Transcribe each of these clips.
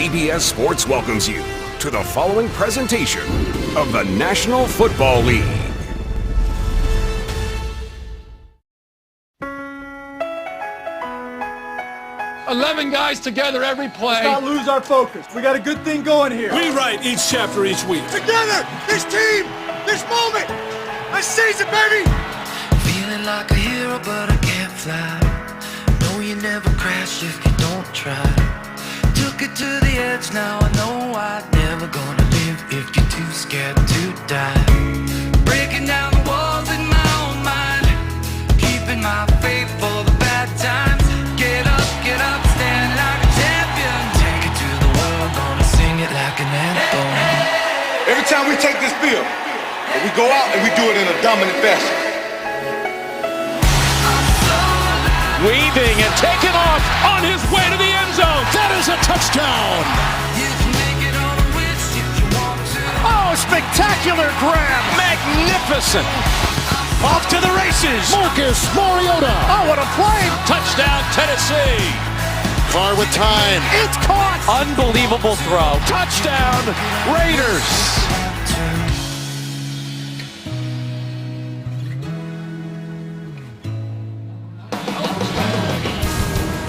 CBS Sports welcomes you to the following presentation of the National Football League. "11 guys together every play." Let's not lose our focus. We got a good thing going here. We write each chapter each week. Together, this team, this moment, this season, baby. Feeling like a hero, but I can't fly. No, you never crash if you don't try. Took it to the edge, now I know I'm never gonna live if you're too scared to die. Breaking down the walls in my own mind, keeping my faith for the bad times. Get up, stand like a champion. Take it to the world, gonna sing it like an anthem. Every time we take this field, we go out and we do it in a dominant fashion. Weaving and taking off on his way to the end zone. That is a touchdown. You can make it on a wish if you want to. Oh, spectacular grab. Magnificent. Off to the races. Marcus Mariota. Oh, what a play. Touchdown, Tennessee. Carr with time. It's caught. Unbelievable throw. Touchdown, Raiders.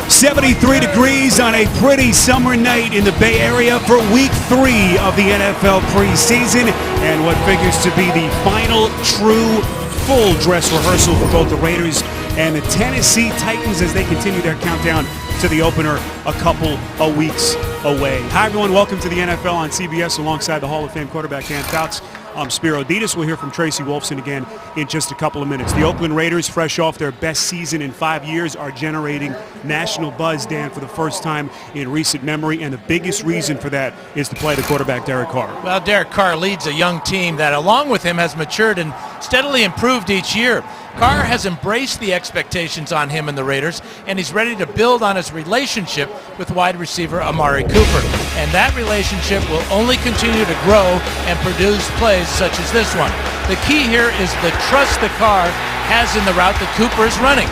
73 degrees on a pretty summer night in the Bay Area for week 3 of the NFL preseason, and what figures to be the final true full dress rehearsal for both the Raiders and the Tennessee Titans as they continue their countdown to the opener a couple of weeks away. Hi everyone, welcome to the NFL on CBS alongside the Hall of Fame quarterback Dan Fouts. I'm Spiro Ditas. We'll hear from Tracy Wolfson again in just a couple of minutes. The Oakland Raiders, fresh off their best season in 5 years, are generating national buzz, Dan, for the first time in recent memory, and the biggest reason for that is to play the quarterback, Derek Carr. Well, Derek Carr leads a young team that, along with him, has matured and steadily improved each year. Carr has embraced the expectations on him and the Raiders, and he's ready to build on his relationship with wide receiver Amari Cooper. And that relationship will only continue to grow and produce plays such as this one. The key here is the trust that Carr has in the route that Cooper is running.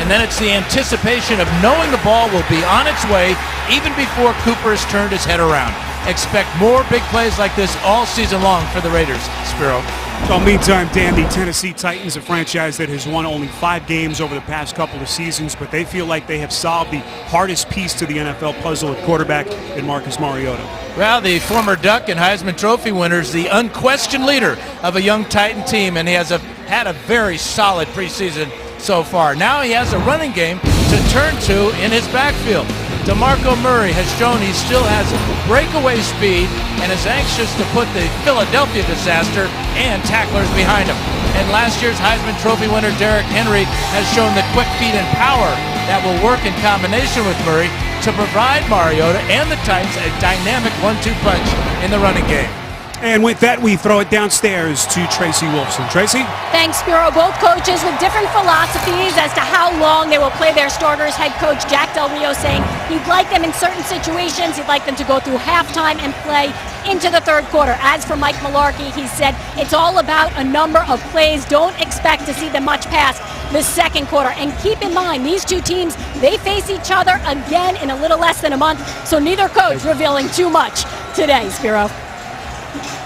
And then it's the anticipation of knowing the ball will be on its way even before Cooper has turned his head around. Expect more big plays like this all season long for the Raiders. Spiro. Well, meantime, Dan, the Tennessee Titans, a franchise that has won only 5 games over the past couple of seasons, but they feel like they have solved the hardest piece to the NFL puzzle at quarterback in Marcus Mariota. Well, the former Duck and Heisman Trophy winner is the unquestioned leader of a young Titan team, and he has had a very solid preseason so far. Now he has a running game to turn to in his backfield. DeMarco Murray has shown he still has breakaway speed and is anxious to put the Philadelphia disaster and tacklers behind him. And last year's Heisman Trophy winner Derrick Henry has shown the quick feet and power that will work in combination with Murray to provide Mariota and the Titans a dynamic 1-2 punch in the running game. And with that, we throw it downstairs to Tracy Wolfson. Tracy? Thanks, Spiro. Both coaches with different philosophies as to how long they will play their starters. Head coach Jack Del Rio saying he'd like them in certain situations. He'd like them to go through halftime and play into the third quarter. As for Mike Mularkey, he said it's all about a number of plays. Don't expect to see them much past the second quarter. And keep in mind, these two teams, they face each other again in a little less than a month. So neither coach revealing too much today, Spiro.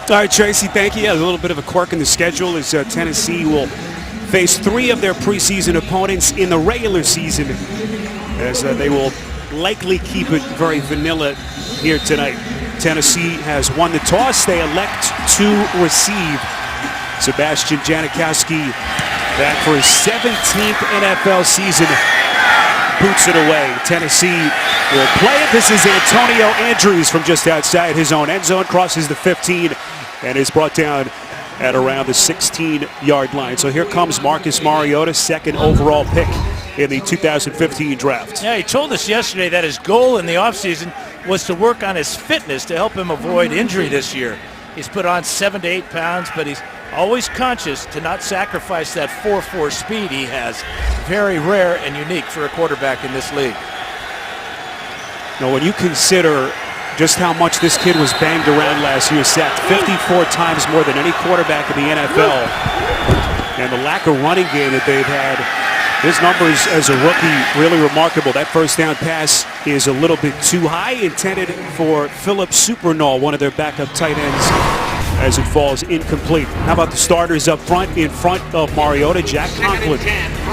All right, Tracy, thank you. Yeah, a little bit of a quirk in the schedule as Tennessee will face 3 of their preseason opponents in the regular season, as they will likely keep it very vanilla here tonight. Tennessee has won the toss. They elect to receive. Sebastian Janikowski, back for his 17th NFL season, boots it away. Tennessee will play it. This is Antonio Andrews from just outside his own end zone, crosses the 15 and is brought down at around the 16-yard line. So here comes Marcus Mariota, 2nd overall pick in the 2015 draft. Yeah, he told us yesterday that his goal in the offseason was to work on his fitness to help him avoid injury this year. He's put on 7 to 8 pounds, but he's always conscious to not sacrifice that 4.4 speed he has. Very rare and unique for a quarterback in this league. Now, when you consider just how much this kid was banged around last year, sacked 54 times more than any quarterback in the NFL, and the lack of running game that they've had His numbers as a rookie really remarkable. That first down pass is a little bit too high, intended for Philip Supernall, one of their backup tight ends, as it falls incomplete. How about the starters up front? In front of Mariota, Jack Conklin,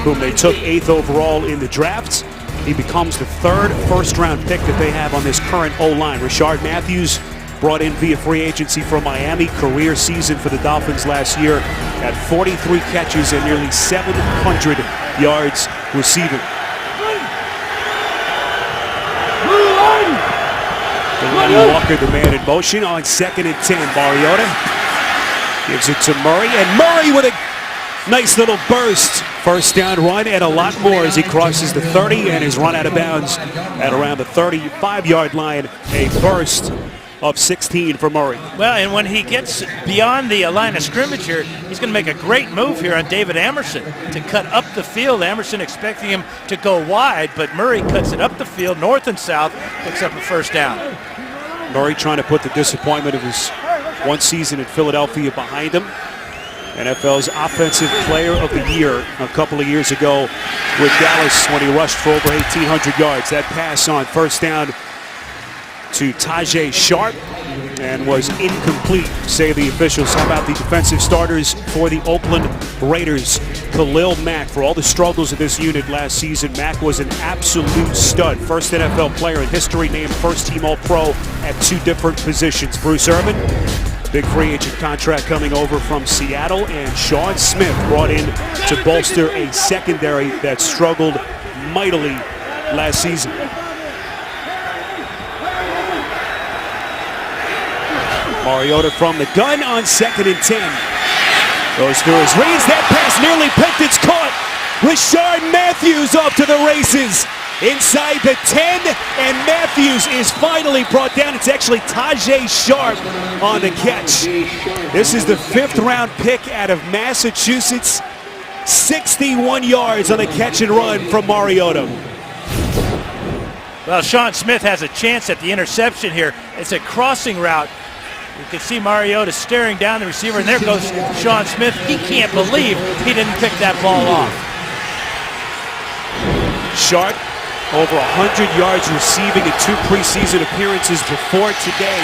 whom they took 8th overall in the draft. He becomes the 3rd first-round pick that they have on this current O-line. Rashard Matthews, brought in via free agency from Miami. Career season for the Dolphins last year at 43 catches and nearly 700 yards receiving. Delaney Walker, the man in motion on 2nd and 10. Mariota gives it to Murray, and Murray with a nice little burst. First down run and a lot more as he crosses the 30 and is run out of bounds at around the 35-yard line. A burst of 16 for Murray. Well, and when he gets beyond the line of scrimmage here, he's going to make a great move here on David Amerson to cut up the field. Amerson expecting him to go wide, but Murray cuts it up the field, north and south, picks up a first down. Murray trying to put the disappointment of his one season in Philadelphia behind him. NFL's Offensive Player of the Year a couple of years ago with Dallas when he rushed for over 1,800 yards. That pass on first down to Tajay Sharp and was incomplete, say the officials. How about the defensive starters for the Oakland Raiders? Khalil Mack, for all the struggles of this unit last season, Mack was an absolute stud. First NFL player in history named first-team All-Pro at 2 different positions. Bruce Irvin, big free agent contract coming over from Seattle, and Sean Smith brought in to bolster a secondary that struggled mightily last season. Mariota from the gun on 2nd and 10. Goes through his reads. That pass nearly picked. It's caught. Rashard Matthews off to the races. Inside the 10, and Matthews is finally brought down. It's actually Tajay Sharp on the catch. This is the 5th-round pick out of Massachusetts. 61 yards on the catch and run from Mariota. Well, Sean Smith has a chance at the interception here. It's a crossing route. You can see Mariota staring down the receiver, and there goes Sean Smith. He can't believe he didn't pick that ball off. Sharp, over 100 yards receiving in 2 preseason appearances before today.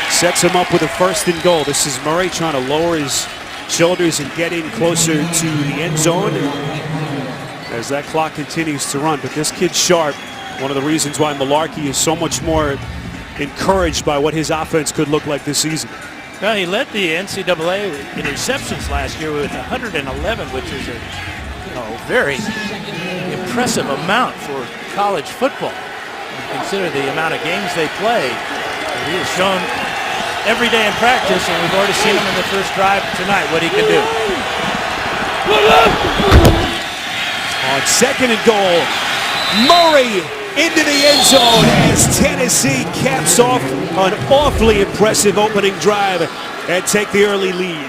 Sets him up with a 1st and goal. This is Murray trying to lower his shoulders and get in closer to the end zone as that clock continues to run. But this kid Sharp, one of the reasons why Malarkey is so much more encouraged by what his offense could look like this season. Well, he led the NCAA in receptions last year with 111, which is a very impressive amount for college football. When you consider the amount of games they play. He has shown every day in practice, and we've already seen him in the first drive tonight, what he can do. On 2nd and goal, Murray into the end zone as Tennessee caps off an awfully impressive opening drive and take the early lead.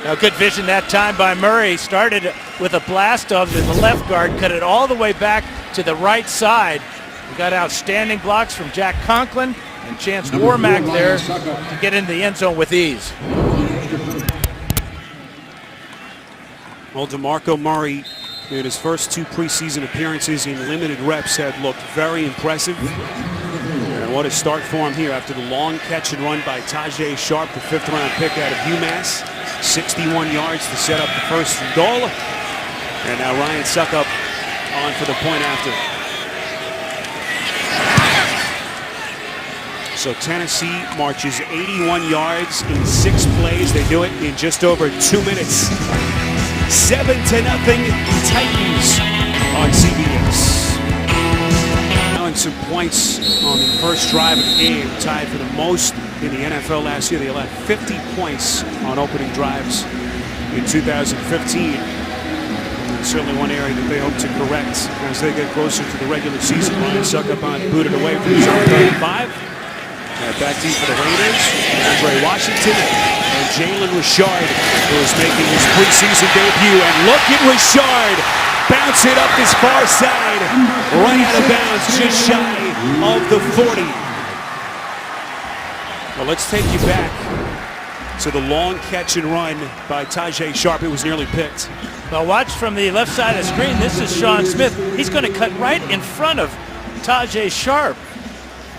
Now, good vision that time by Murray. Started with a blast off the left guard, cut it all the way back to the right side. We got outstanding blocks from Jack Conklin and Chance Warmack there to get into the end zone with ease. Well, DeMarco Murray, in his first 2 preseason appearances in limited reps, had looked very impressive. And what a start for him here after the long catch and run by Tajay Sharp, the 5th-round pick out of UMass. 61 yards to set up the 1st and goal. And now Ryan Suckup on for the point after. So Tennessee marches 81 yards in 6 plays. They do it in just over 2 minutes. 7-0 Titans on CBS. Allowing some points on the first drive of the game, tied for the most in the NFL last year. They allowed 50 points on opening drives in 2015. And certainly one area that they hope to correct as they get closer to the regular season. Ryan Suckup on booted away from his own 35. Back deep for the Raiders, Andre Washington and Jalen Richard, who is making his preseason debut. And look at Richard bounce it up this far side, right out of bounds, just shy of the 40. Well, let's take you back So the long catch and run by Tajay Sharp. It was nearly picked. Well, watch from the left side of the screen. This is Sean Smith. He's going to cut right in front of Tajay Sharp.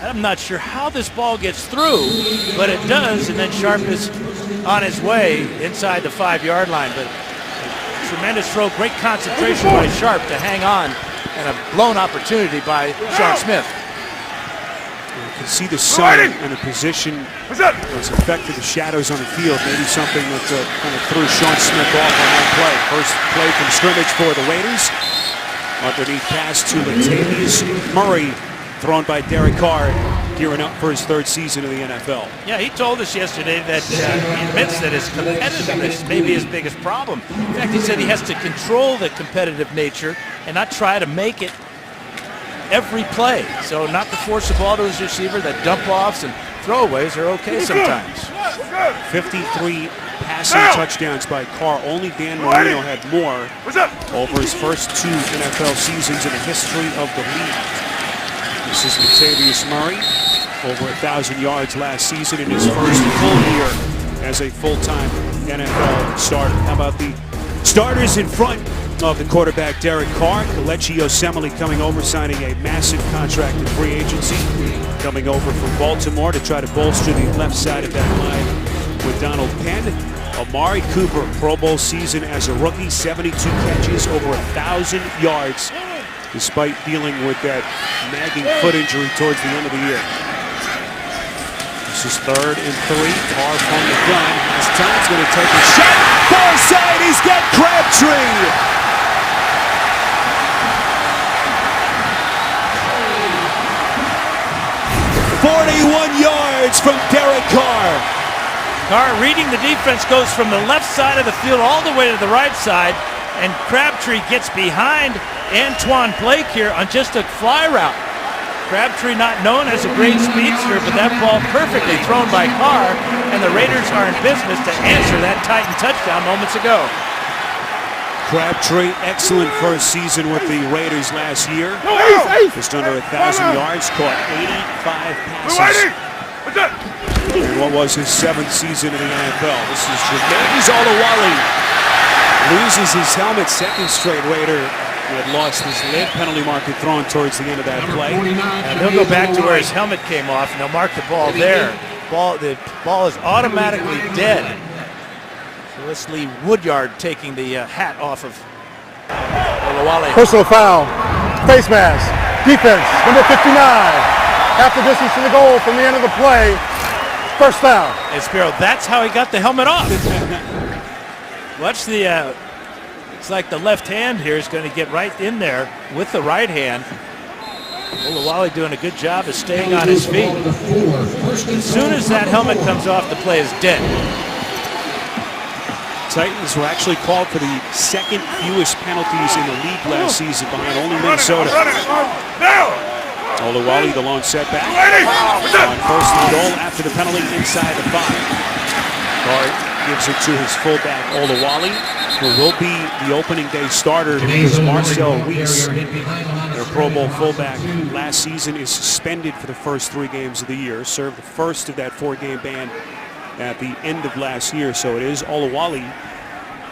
I'm not sure how this ball gets through, but it does, and then Sharp is on his way inside the 5-yard line. But a tremendous throw, great concentration by Sharp to hang on, and a blown opportunity by Sean Smith. You can see the sun and the position has affected the shadows on the field. Maybe something that kind of threw Sean Smith off on that play. First play from scrimmage for the Raiders. Underneath pass to Latavius Murray, thrown by Derek Carr, gearing up for his 3rd season in the NFL. Yeah, he told us yesterday that he admits that his competitiveness may be his biggest problem. In fact, he said he has to control the competitive nature and not try to make it every play. So not to force the ball to his receiver, that dump-offs and throwaways are okay sometimes. 53 passing touchdowns by Carr. Only Dan Marino had more over his first 2 NFL seasons in the history of the league. This is Latavius Murray, over 1,000 yards last season in his first full year as a full-time NFL starter. How about the starters in front of the quarterback, Derek Carr? Kelechi Osemele coming over, signing a massive contract in free agency, coming over from Baltimore to try to bolster the left side of that line with Donald Penn. Amari Cooper, Pro Bowl season as a rookie, 72 catches, over 1,000 yards, despite dealing with that nagging foot injury towards the end of the year. This is 3rd and 3. Carr from the gun. Has time. He's going to take a shot. Far side. He's got Crabtree. "41 yards from Derek Carr." Carr, reading the defense, goes from the left side of the field all the way to the right side, and Crabtree gets behind Antoine Blake here on just a fly route. Crabtree not known as a great speedster, but that ball perfectly thrown by Carr, and the Raiders are in business to answer that Titan touchdown moments ago. Crabtree, excellent first season with the Raiders last year. Just under 1,000 yards, caught 85 passes. And what was his 7th season in the NFL? This is Jermaine Olawale. Loses his helmet, 2nd straight Raider. He had lost his lid, penalty marker thrown towards the end of that play. And he'll go back to where his helmet came off, and they'll mark the ball there. The ball is automatically dead. So let's leave Woodyard taking the hat off of Olawale. Personal foul, face mask, defense, number 59. Half the distance to the goal from the end of the play. First down. And Spiro, that's how he got the helmet off. Watch the, it's like the left hand here is going to get right in there with the right hand. Olawale doing a good job of staying on his feet. As soon as that helmet comes off, the play is dead. Titans were actually called for the 2nd fewest penalties in the league last season, behind only Minnesota. Olawale, the lone setback. On 1st and goal after the penalty inside the 5. Carr gives it to his fullback, Olawale, who will be the opening day starter because Marcel Reese, their Pro Bowl fullback last season, is suspended for the first 3 games of the year. Served the first of that 4-game ban at the end of last year. So it is Olawale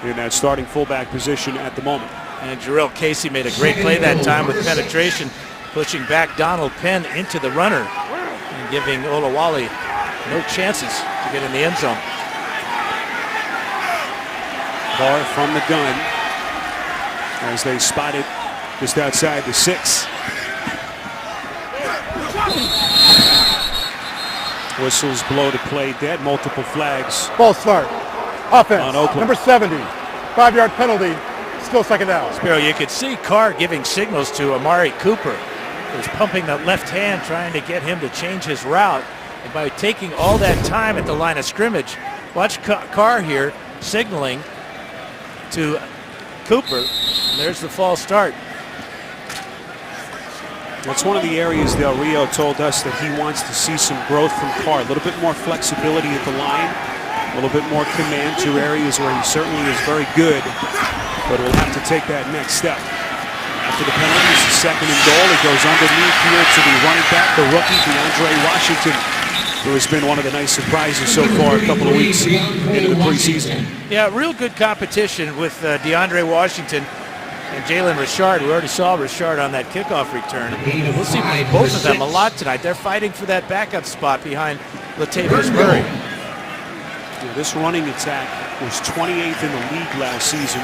in that starting fullback position at the moment. And Jarrell Casey made a great play that time with penetration, pushing back Donald Penn into the runner and giving Olawale no chances to get in the end zone. Carr from the gun as they spot it just outside the 6. Whistles blow to play dead. Multiple flags. False start. Offense. On Oakland. Number 70. 5-yard penalty. Still 2nd down. Spiro, you could see Carr giving signals to Amari Cooper. He was pumping that left hand, trying to get him to change his route. And by taking all that time at the line of scrimmage, watch Carr here signaling to Cooper. And there's the false start. That's one of the areas Del Rio told us that he wants to see some growth from Carr. A little bit more flexibility at the line, a little bit more command, 2 areas where he certainly is very good, but will have to take that next step. After the penalty, it's the 2nd and goal. It goes underneath here to the running back, the rookie, DeAndre Washington. who has been one of the nice surprises so far a couple of weeks into the preseason. Yeah, real good competition with DeAndre Washington and Jalen Richard. We already saw Richard on that kickoff return. We'll see both of them a lot tonight. They're fighting for that backup spot behind Latavius Murray. Yeah, this running attack was 28th in the league last season.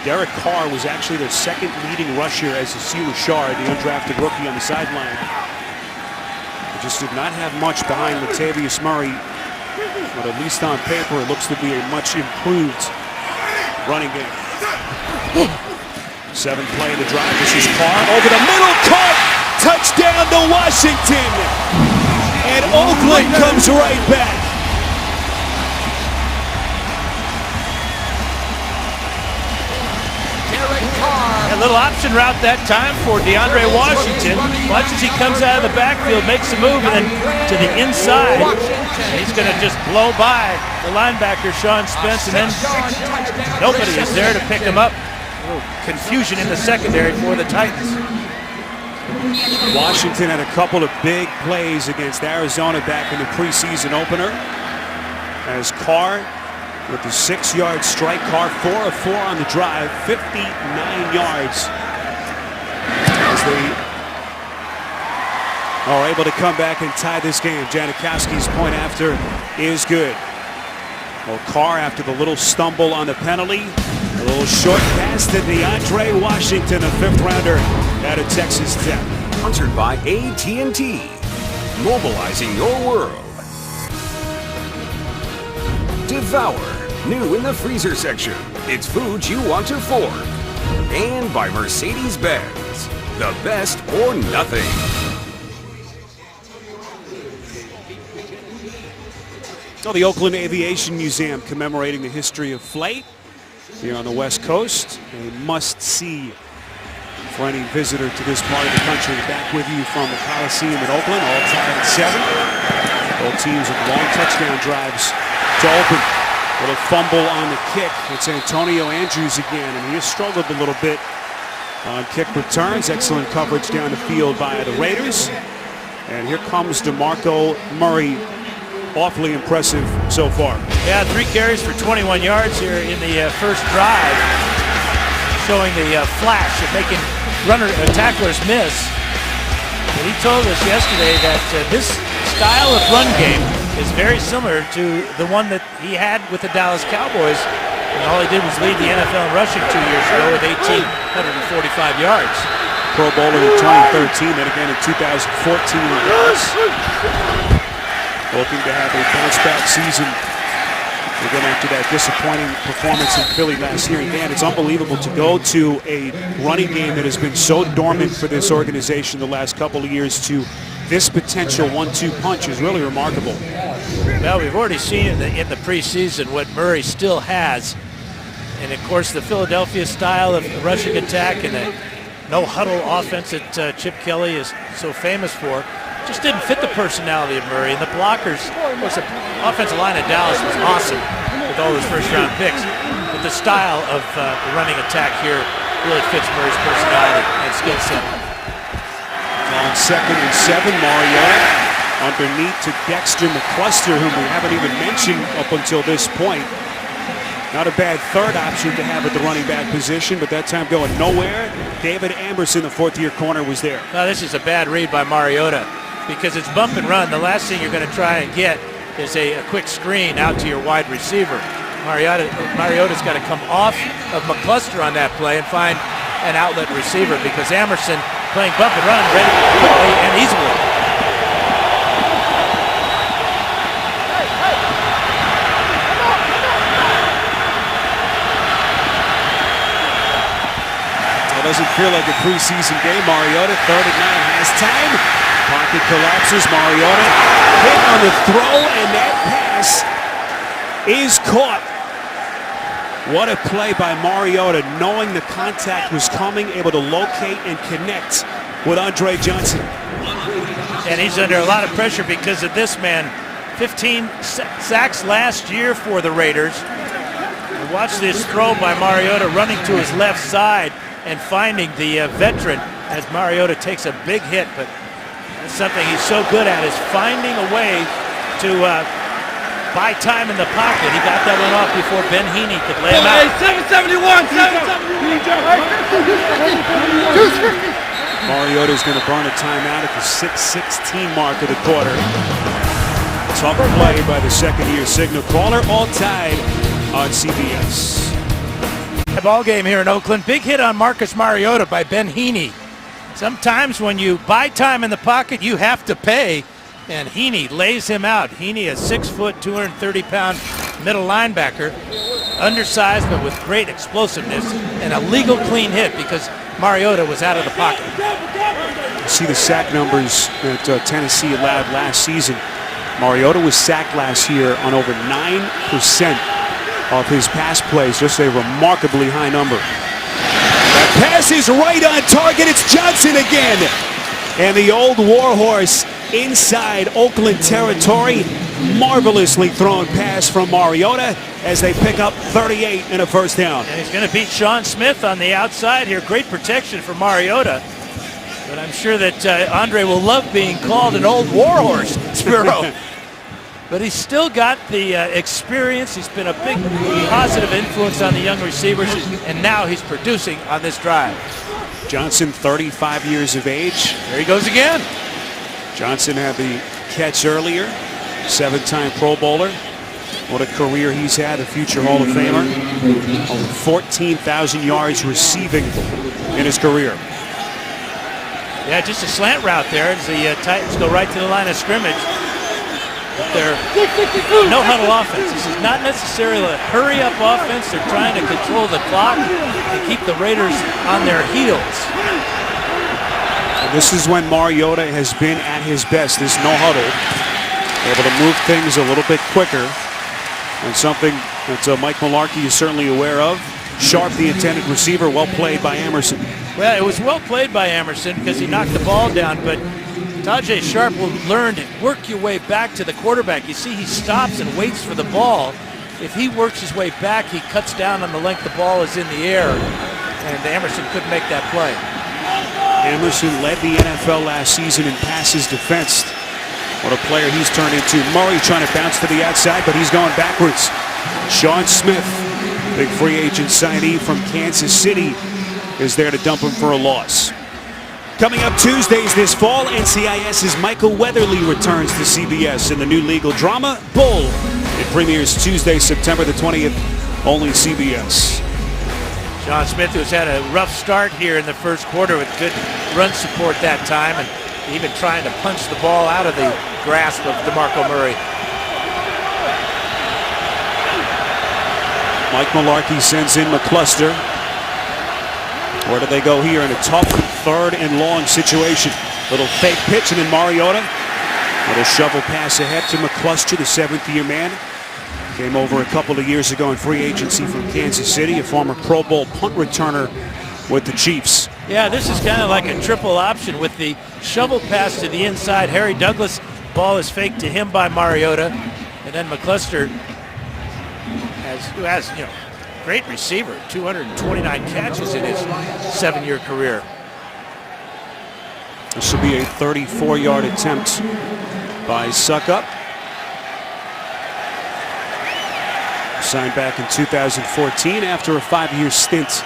Derek Carr was actually their second leading rusher as C. Richard, the undrafted rookie on the sideline. They just did not have much behind Latavius Murray, but at least on paper it looks to be a much improved running game. 7th play of the drive. This is Carr over the middle. Caught. Touchdown to Washington. And Oakland comes right back. A little option route that time for DeAndre Washington. Watch as he comes out of the backfield, makes a move, and then to the inside. And he's going to just blow by the linebacker, Sean Spence, and then nobody is there to pick him up. A little confusion in the secondary for the Titans. Washington had a couple of big plays against Arizona back in the preseason opener. As Carr with the 6-yard strike. Carr 4 of 4 on the drive, 59 yards. As they are able to come back and tie this game. Janikowski's point after is good. Well, Carr, after the little stumble on the penalty, a little short pass to DeAndre Washington, a 5th rounder out of Texas Tech. Sponsored by AT&T. Mobilizing your world. Devour. New in the freezer section. It's food you want to fork. And by Mercedes-Benz. The best or nothing. So the Oakland Aviation Museum commemorating the history of flight here on the West Coast. A must-see for any visitor to this part of the country. Back with you from the Coliseum in Oakland, all tied at 7. Both teams with long touchdown drives to open. Little fumble on the kick. It's Antonio Andrews again, and he has struggled a little bit on kick returns. Excellent coverage down the field by the Raiders. And here comes DeMarco Murray. Awfully impressive so far. Yeah, 3 carries for 21 yards here in the first drive, showing the flash of making tacklers miss. But he told us yesterday that this style of run game is very similar to the one that he had with the Dallas Cowboys. And all he did was lead the NFL in rushing 2 years ago with 1,845 yards. Pro Bowler in 2013, then again in 2014 in Dallas. Looking to have a bounce-back season again after that disappointing performance in Philly last year. And Dan, it's unbelievable to go to a running game that has been so dormant for this organization the last couple of years to this potential 1-2 punch is really remarkable. Well, we've already seen in the preseason what Murray still has. And, of course, the Philadelphia style of rushing attack and the no-huddle offense that Chip Kelly is so famous for just didn't fit the personality of Murray. And the blockers, of course, the offensive line of Dallas was awesome with all those first-round picks. But the style of the running attack here really fits Murray's personality and skill set. On 2nd and 7, Mariota underneath to Dexter McCluster, whom we haven't even mentioned up until this point. Not a bad third option to have at the running back position, but that time going nowhere. David Amerson, the 4th-year corner, was there. Now, this is a bad read by Mariota because it's bump and run. The last thing you're going to try and get is a quick screen out to your wide receiver. Mariota's got to come off of McCluster on that play and find an outlet receiver because Amerson playing bump and run ready quickly and easily. It doesn't feel like a preseason game. Mariota, 3rd and 9, has time. Pocket collapses. Mariota hit on the throw, and that pass is caught. What a play by Mariota, knowing the contact was coming, able to locate and connect with Andre Johnson. And he's under a lot of pressure because of this man. 15 sacks last year for the Raiders. And watch this throw by Mariota running to his left side and finding the veteran as Mariota takes a big hit, but that's something he's so good at, is finding a way to buy time in the pocket. He got that one off before Ben Heaney could lay him out. 771, 771. Mariota's going to burn a timeout at the 6:16 mark of the quarter. Tough play by the second-year signal caller. All tied on CBS. Ball game here in Oakland. Big hit on Marcus Mariota by Ben Heaney. Sometimes when you buy time in the pocket, you have to pay, and Heaney lays him out. Heaney, a 6 foot, 230-pound middle linebacker, undersized but with great explosiveness, and a legal clean hit because Mariota was out of the pocket. See the sack numbers that Tennessee allowed last season. Mariota was sacked last year on over 9% of his pass plays, just a remarkably high number. That pass is right on target. It's Johnson again. And the old warhorse inside Oakland territory. Marvelously thrown pass from Mariota as they pick up 38 and a first down. And he's going to beat Sean Smith on the outside here. Great protection for Mariota. But I'm sure that Andre will love being called an old warhorse, Spiro. But he's still got the experience. He's been a big positive influence on the young receivers, and now he's producing on this drive. Johnson, 35 years of age. There he goes again. Johnson had the catch earlier. 7-time Pro Bowler. What a career he's had, a future Hall of Famer. Over 14,000 yards receiving in his career. Yeah, just a slant route there as the Titans go right to the line of scrimmage. Their no-huddle offense. This is not necessarily a hurry-up offense. They're trying to control the clock and keep the Raiders on their heels. This is when Mariota has been at his best, this no-huddle. Able to move things a little bit quicker. And something that Mike Mularkey is certainly aware of. Sharp, the intended receiver, well played by Emerson. Well, it was well played by Emerson because he knocked the ball down, but Tajay Sharp will learn to work your way back to the quarterback. You see, he stops and waits for the ball. If he works his way back, he cuts down on the length the ball is in the air, and Emerson couldn't make that play. Emerson led the NFL last season in passes defensed. What a player he's turned into. Murray trying to bounce to the outside, but he's going backwards. Sean Smith, big free agent signee from Kansas City, is there to dump him for a loss. Coming up Tuesdays this fall, NCIS's Michael Weatherly returns to CBS in the new legal drama, Bull. It premieres Tuesday, September the 20th, only CBS. Sean Smith, who's had a rough start here in the first quarter with good run support that time, and even trying to punch the ball out of the grasp of DeMarco Murray. Mike Mularkey sends in McCluster. Where do they go here in a tough 3rd and long situation? Little fake pitch, and then Mariota. Little shovel pass ahead to McCluster, the 7th-year man. Came over a couple of years ago in free agency from Kansas City, a former Pro Bowl punt returner with the Chiefs. Yeah, this is kind of like a triple option with the shovel pass to the inside. Harry Douglas, ball is faked to him by Mariota, and then McCluster who has great receiver, 229 catches in his 7-year career. This will be a 34-yard attempt by Suckup. Signed back in 2014 after a 5-year stint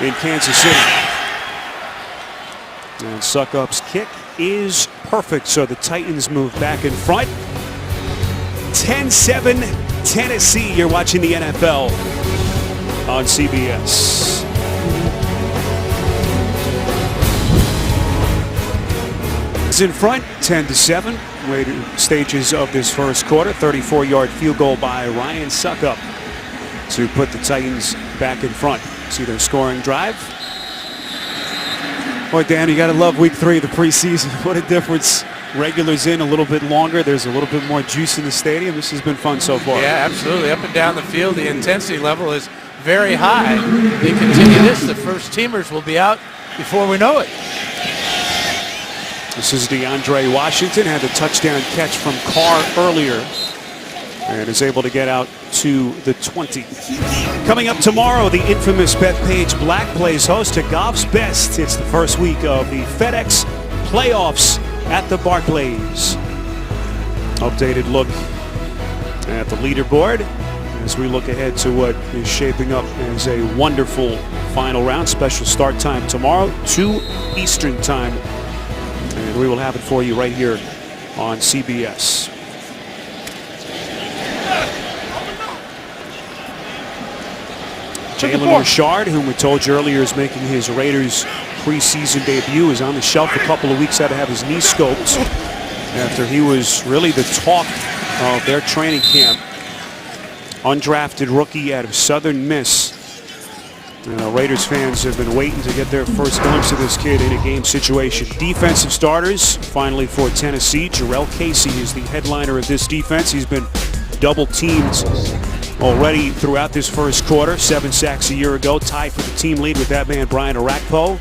in Kansas City. And Suckup's kick is perfect, so the Titans move back in front. 10-7 Tennessee. You're watching the NFL on CBS. It's in front, 10-7. Later stages of this first quarter, 34-yard field goal by Ryan Suckup to put the Titans back in front. See their scoring drive. Boy, Dan, you got to love week 3 of the preseason. What a difference. Regulars in a little bit longer. There's a little bit more juice in the stadium. This has been fun so far. Yeah, absolutely. Up and down the field, the intensity level is very high. They continue this, the first teamers will be out before we know it. This is DeAndre Washington, had the touchdown catch from Carr earlier and is able to get out to the 20. Coming up tomorrow, the infamous Bethpage Black plays host to Golf's Best. It's the first week of the FedEx playoffs at the Barclays. Updated look at the leaderboard as we look ahead to what is shaping up as a wonderful final round. Special start time tomorrow, 2 Eastern time. And we will have it for you right here on CBS. Jalen Richard, whom we told you earlier is making his Raiders preseason debut, is on the shelf a couple of weeks out to have his knee scoped after he was really the talk of their training camp. Undrafted rookie out of Southern Miss. Raiders fans have been waiting to get their first glimpse of this kid in a game situation. Defensive starters, finally for Tennessee. Jarrell Casey is the headliner of this defense. He's been double teamed already throughout this first quarter. 7 sacks a year ago, tied for the team lead with that man Brian Orakpo.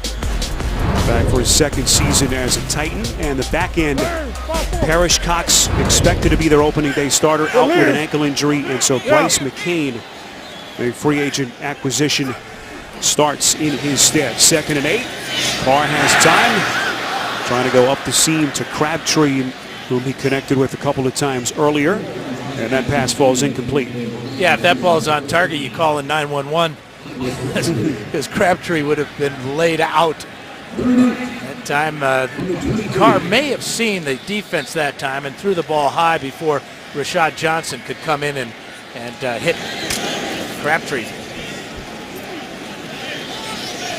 Back for his second season as a Titan. And the back end, Parrish Cox expected to be their opening day starter, out with an ankle injury. And so Bryce McCain, a free agent acquisition, starts in his stead. 2nd and 8. Carr has time. Trying to go up the seam to Crabtree, whom he connected with a couple of times earlier. And that pass falls incomplete. Yeah, if that ball's on target, you call in 911 because Crabtree would have been laid out. That time, Carr may have seen the defense that time and threw the ball high before Rashad Johnson could come in and hit Crabtree.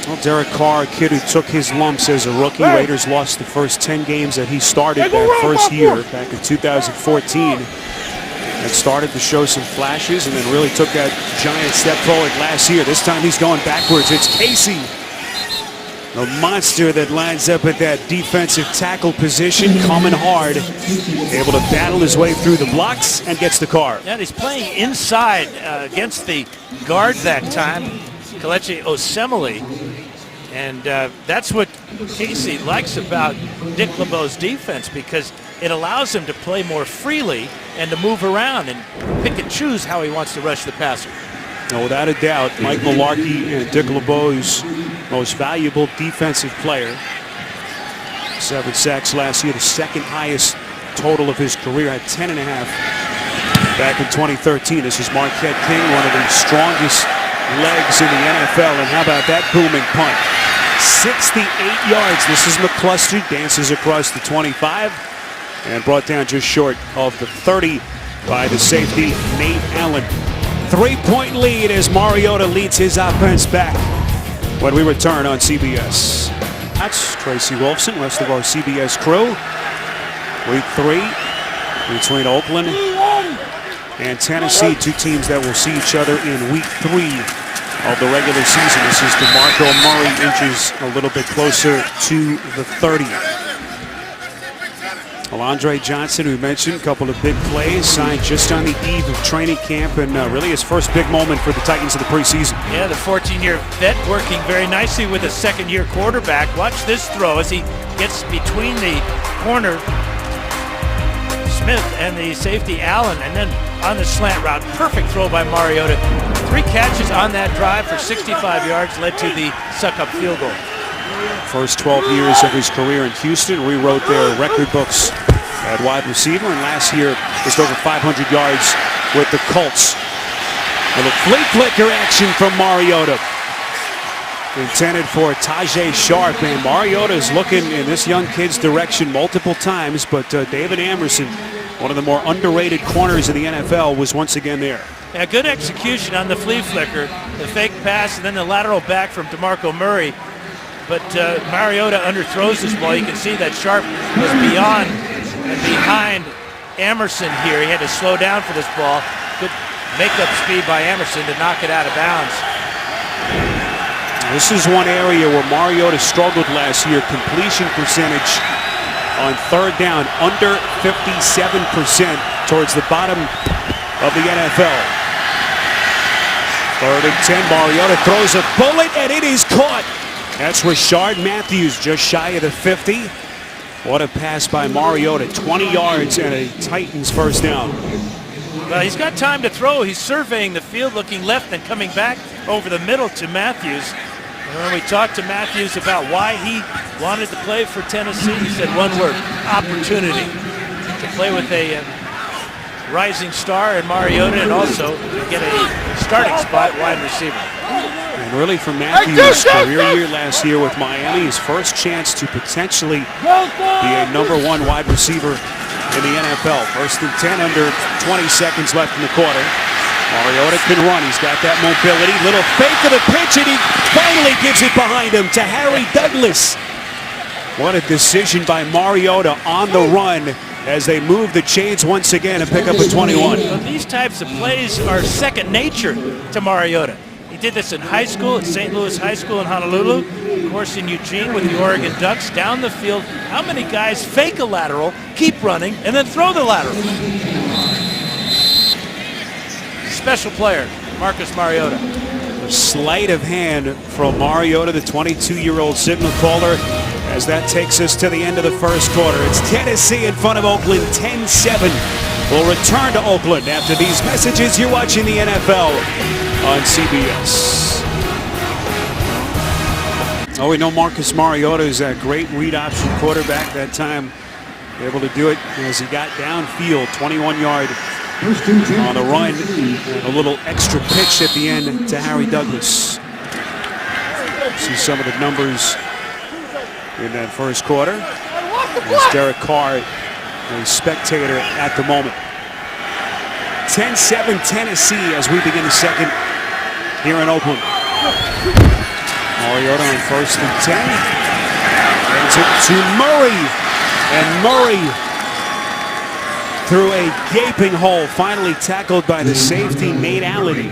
Well, Derek Carr, a kid who took his lumps as a rookie. Raiders lost the first 10 games that he started that first year back in 2014. And started to show some flashes and then really took that giant step forward last year. This time he's going backwards. It's Casey, the monster that lines up at that defensive tackle position, coming hard, able to battle his way through the blocks and gets the Carr. Yeah, he's playing inside against the guard that time, Kelechi Osemele. And that's what Casey likes about Dick LeBeau's defense, because it allows him to play more freely and to move around and pick and choose how he wants to rush the passer. No, without a doubt, Mike Mularkey and Dick LeBeau's most valuable defensive player. 7 sacks last year, the 2nd highest total of his career, had 10.5 back in 2013. This is Marquette King, one of the strongest legs in the NFL. And how about that booming punt? 68 yards. This is McCluster, dances across the 25 and brought down just short of the 30 by the safety, Nate Allen. 3-point lead as Mariota leads his offense back when we return on CBS. That's Tracy Wolfson, rest of our CBS crew. Week 3 between Oakland and Tennessee, 2 teams that will see each other in week 3 of the regular season. This is DeMarco Murray, inches a little bit closer to the 30. Alondre Johnson, we mentioned, a couple of big plays, signed just on the eve of training camp, and really his first big moment for the Titans of the preseason. Yeah, the 14-year vet working very nicely with a second-year quarterback. Watch this throw as he gets between the corner, Smith, and the safety, Allen, and then on the slant route, perfect throw by Mariota. 3 catches on that drive for 65 yards led to the suck-up field goal. First 12 years of his career in Houston, rewrote their record books at wide receiver, and last year just over 500 yards with the Colts. A little flea flicker action from Mariota, intended for Tajay Sharp, and Mariota is looking in this young kid's direction multiple times, but David Amerson, one of the more underrated corners in the NFL, was once again there. Yeah, good execution on the flea flicker, the fake pass, and then the lateral back from DeMarco Murray. But Mariota underthrows this ball. You can see that Sharp was beyond and behind Amerson here. He had to slow down for this ball. Good makeup speed by Amerson to knock it out of bounds. This is one area where Mariota struggled last year. Completion percentage on 3rd down under 57%, towards the bottom of the NFL. 3rd and 10. Mariota throws a bullet and it is caught. That's Rashard Matthews, just shy of the 50. What a pass by Mariota, 20 yards and a Titans first down. Well, he's got time to throw. He's surveying the field, looking left and coming back over the middle to Matthews. And when we talked to Matthews about why he wanted to play for Tennessee, he said one word: opportunity. To play with a rising star in Mariota and also get a starting spot wide receiver. And really for Matthews' career year last year with Miami, his first chance to potentially be a #1 wide receiver in the NFL. 1st and 10, under 20 seconds left in the quarter. Mariota can run. He's got that mobility. Little fake of the pitch, and he finally gives it behind him to Harry Douglas. What a decision by Mariota on the run as they move the chains once again and pick up a 21. Well, these types of plays are second nature to Mariota. He did this in high school at St. Louis High School in Honolulu, of course in Eugene with the Oregon Ducks, down the field. How many guys fake a lateral, keep running, and then throw the lateral? Special player, Marcus Mariota. A sleight of hand from Mariota, the 22-year-old signal caller, as that takes us to the end of the first quarter. It's Tennessee in front of Oakland, 10-7. We'll return to Oakland after these messages. You're watching the NFL on CBS. Oh, we know Marcus Mariota is that great read option quarterback that time. Able to do it as he got downfield, 21-yard on the run. A little extra pitch at the end to Harry Douglas. See some of the numbers in that first quarter. There's Derek Carr, a spectator at the moment. 10-7 Tennessee as we begin the second here in Oakland. Mariota on 1st and 10. Hands it to Murray. And Murray through a gaping hole, finally tackled by the safety, Nate Allen.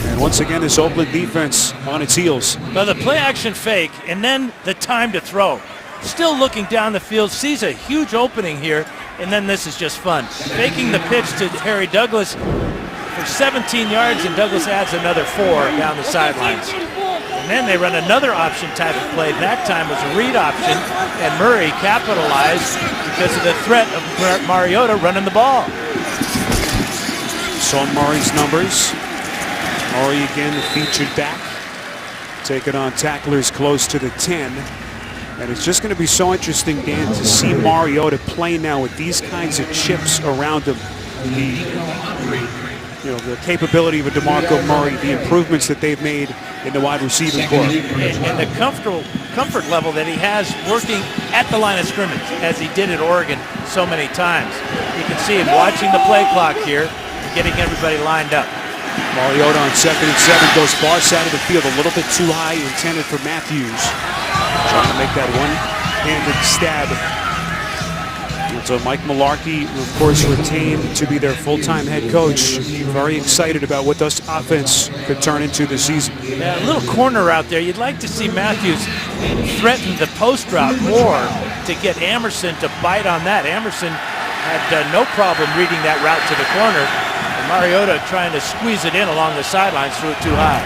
And once again, this Oakland defense on its heels. Well, the play action fake and then the time to throw. Still looking down the field, sees a huge opening here, and then this is just fun. Faking the pitch to Harry Douglas for 17 yards, and Douglas adds another 4 down the sidelines. And then they run another option type of play. That time was a read option, and Murray capitalized because of the threat of Mariota running the ball. Saw Murray's numbers. Murray again the featured back, taking on tacklers close to the 10. And it's just going to be so interesting, Dan, to see Mariota play now with these kinds of chips around him. The capability of a DeMarco Murray, the improvements that they've made in the wide receiving corps. And the comfort level that he has working at the line of scrimmage, as he did at Oregon so many times. You can see him watching the play clock here and getting everybody lined up. Mariota on 2nd and 7 goes far side of the field, a little bit too high, intended for Matthews. Trying to make that one-handed stab. And so Mike Mularkey, of course, retained to be their full-time head coach. Very excited about what this offense could turn into this season. Yeah, a little corner out there. You'd like to see Matthews threaten the post route more to get Amerson to bite on that. Amerson had no problem reading that route to the corner. And Mariota trying to squeeze it in along the sidelines, threw it too high.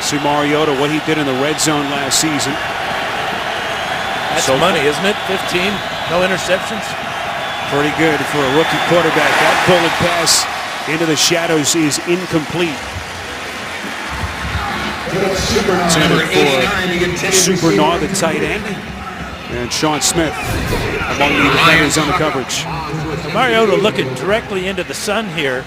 See Mariota, what he did in the red zone last season. That's so money, isn't it? 15, no interceptions. Pretty good for a rookie quarterback. That bullet pass into the shadows is incomplete. Supernaw, the tight end, and Sean Smith among the defenders on the coverage. Mariota looking directly into the sun here.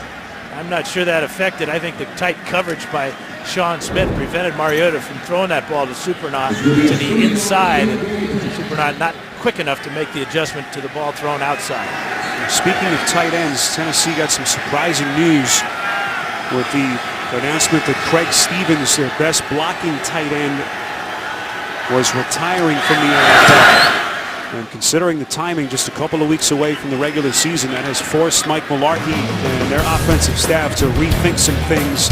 I'm not sure that affected. I think the tight coverage by Sean Smith prevented Mariota from throwing that ball to Supernaw to the inside. And Supernaw not quick enough to make the adjustment to the ball thrown outside. Speaking of tight ends, Tennessee got some surprising news with the announcement that Craig Stevens, their best blocking tight end, was retiring from the NFL. And considering the timing, just a couple of weeks away from the regular season, that has forced Mike Mularkey and their offensive staff to rethink some things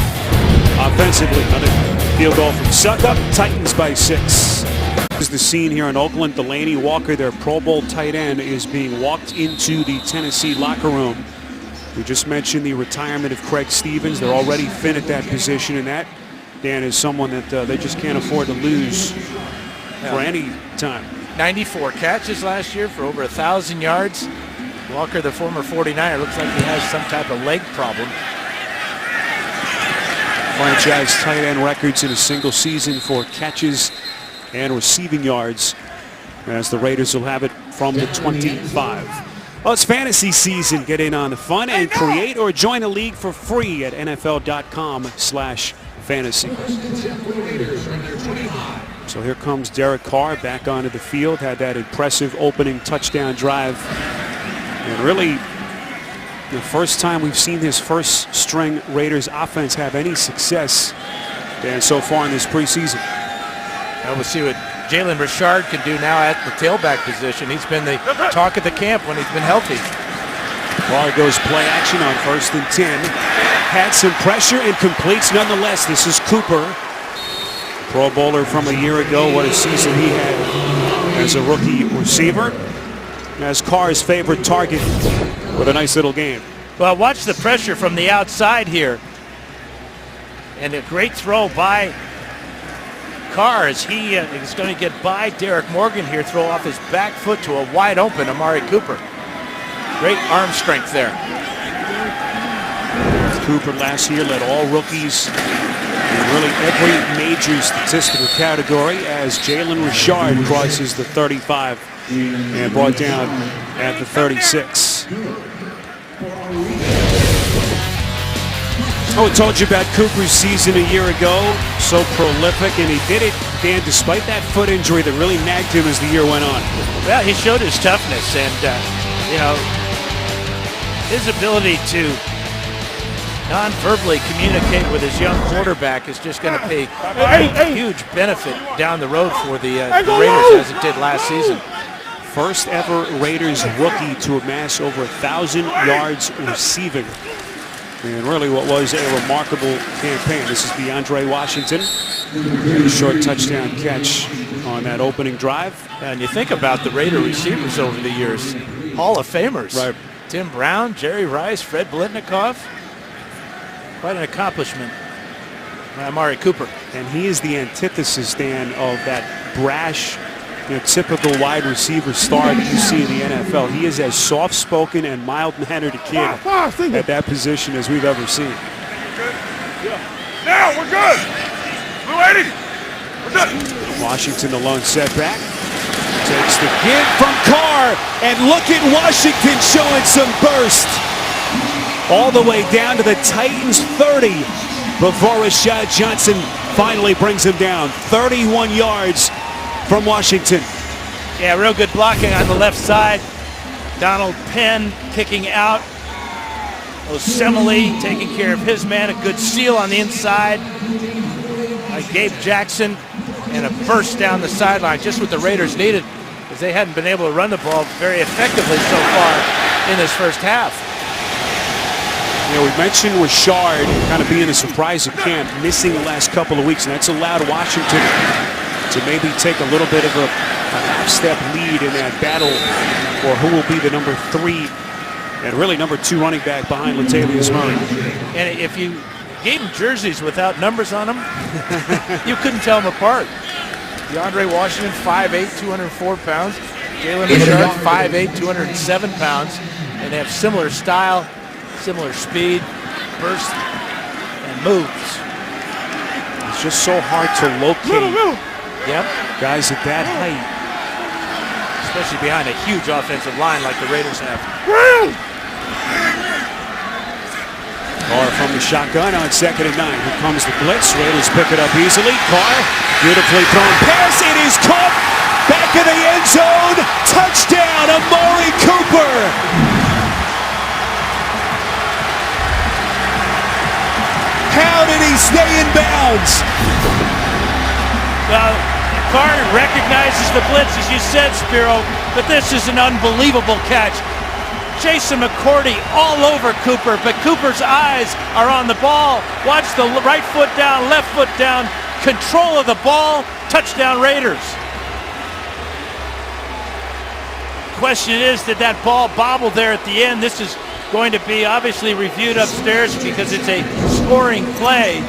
offensively. Another field goal from Suckup, Titans by 6. This is the scene here in Oakland. Delaney Walker, their Pro Bowl tight end, is being walked into the Tennessee locker room. We just mentioned the retirement of Craig Stevens. They're already thin at that position, and that, Dan, is someone that they just can't afford to lose for any time. 94 catches last year for over 1,000 yards. Walker, the former 49er, looks like he has some type of leg problem. Franchise tight end records in a single season for catches and receiving yards, as the Raiders will have it from the 25. Well, it's fantasy season. Get in on the fun and create or join a league for free at NFL.com/fantasy. So here comes Derek Carr back onto the field. Had that impressive opening touchdown drive. And really, the first time we've seen this first string Raiders offense have any success, Dan, so far in this preseason. Well, we'll see what Jalen Richard can do now at the tailback position. He's been the talk of the camp when he's been healthy. Carr goes play action on 1st and 10. Had some pressure and completes nonetheless. This is Cooper, Pro Bowler from a year ago. What a season he had as a rookie receiver. As Carr's favorite target with a nice little game. Well, watch the pressure from the outside here. And a great throw by Carr as he is going to get by Derek Morgan here, throw off his back foot to a wide open Amari Cooper. Great arm strength there. Cooper last year led all rookies in really every major statistical category as Jalen Richard crosses the 35 and brought down at the 36. Oh, I told you about Cooper's season a year ago. So prolific, and he did it, Dan, despite that foot injury that really nagged him as the year went on. Well, he showed his toughness, and, his ability to non-verbally communicate with his young quarterback is just going to pay huge benefit down the road for the Raiders as it did last season. First ever Raiders rookie to amass over 1,000 yards receiving. And really what was a remarkable campaign. This is DeAndre Washington. A short touchdown catch on that opening drive. And you think about the Raider receivers over the years. Hall of Famers. Right. Tim Brown, Jerry Rice, Fred Biletnikoff. Quite an accomplishment by Amari Cooper. And he is the antithesis, Dan, of that brash, typical wide receiver star that you see in the NFL. He is as soft-spoken and mild-mannered a kid at that position as we've ever seen. Now we're good. Blue 80. We're done. Washington, the lone setback. Takes the give from Carr, and look at Washington showing some burst. All the way down to the Titans' 30 before Rashad Johnson finally brings him down. 31 yards from Washington. Yeah, real good blocking on the left side. Donald Penn kicking out. Osemele taking care of his man. A good seal on the inside by Gabe Jackson. And a burst down the sideline, just what the Raiders needed, because they hadn't been able to run the ball very effectively so far in this first half. We mentioned Richard kind of being a surprise at camp, missing the last couple of weeks, and that's allowed Washington to maybe take a little bit of a half-step lead in that battle for who will be the number 3 and really number 2 running back behind Latavius Murray. And if you gave them jerseys without numbers on them, you couldn't tell them apart. DeAndre Washington, 5'8", 204 pounds. Jalen Richard, 5'8", 207 pounds. And they have similar style, similar speed, burst, and moves. It's just so hard to locate guys at that height. Especially behind a huge offensive line like the Raiders have. Carr from the shotgun on 2nd and 9. Here comes the blitz. Raiders pick it up easily. Carr, beautifully thrown pass. It is caught back in the end zone. Touchdown, Amari Cooper. How did he stay in bounds? Well, Carr recognizes the blitz, as you said, Spiro, but this is an unbelievable catch. Jason McCourty all over Cooper, but Cooper's eyes are on the ball. Watch the right foot down, left foot down, control of the ball, touchdown Raiders. Question is, did that ball bobble there at the end? This is going to be obviously reviewed upstairs because it's a scoring play.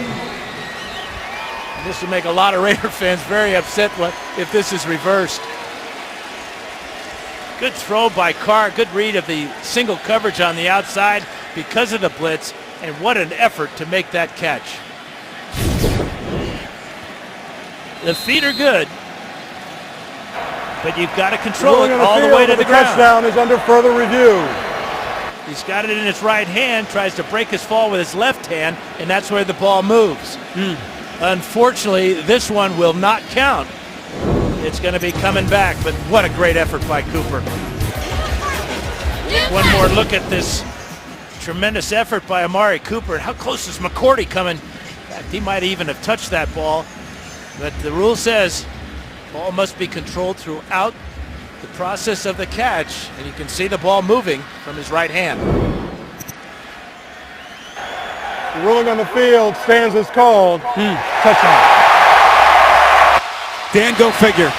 This will make a lot of Raider fans very upset if this is reversed. Good throw by Carr. Good read of the single coverage on the outside because of the blitz. And what an effort to make that catch. The feet are good. but you've got to control Ruling it on the all the field, way to but the ground. touchdown is under further review. He's got it in his right hand, tries to break his fall with his left hand, and that's where the ball moves. Unfortunately, this one will not count. It's going to be coming back, but what a great effort by Cooper. One more look at this tremendous effort by Amari Cooper. How close is McCourty coming? In fact, he might even have touched that ball, but the rule says ball must be controlled throughout the process of the catch, and you can see the ball moving from his right hand. The ruling on the field stands as called. Touchdown. Dan, go figure.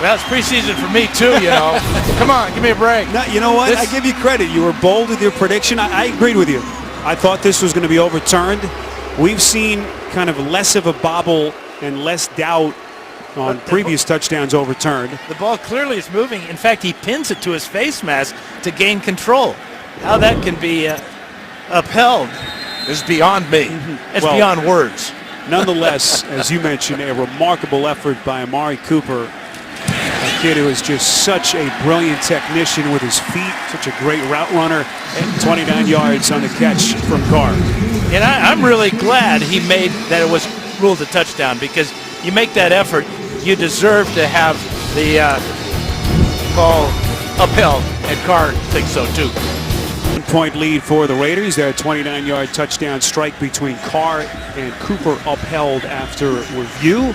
Well, it's preseason for me too, you know. Come on, give me a break. No, you know what? I give you credit. You were bold with your prediction. I agreed with you. I thought this was going to be overturned. We've seen kind of less of a bobble and less doubt on previous touchdowns overturned. The ball clearly is moving. In fact, he pins it to his face mask to gain control. How that can be upheld is beyond me. It's beyond words. Nonetheless, as you mentioned, a remarkable effort by Amari Cooper, a kid who is just such a brilliant technician with his feet, such a great route runner, and 29 yards on the catch from Carr. And I'm really glad he made that it was ruled a touchdown, because you make that effort, you deserve to have the call upheld, and Carr thinks so too. 1-point lead for the Raiders. Their 29-yard touchdown strike between Carr and Cooper upheld after review.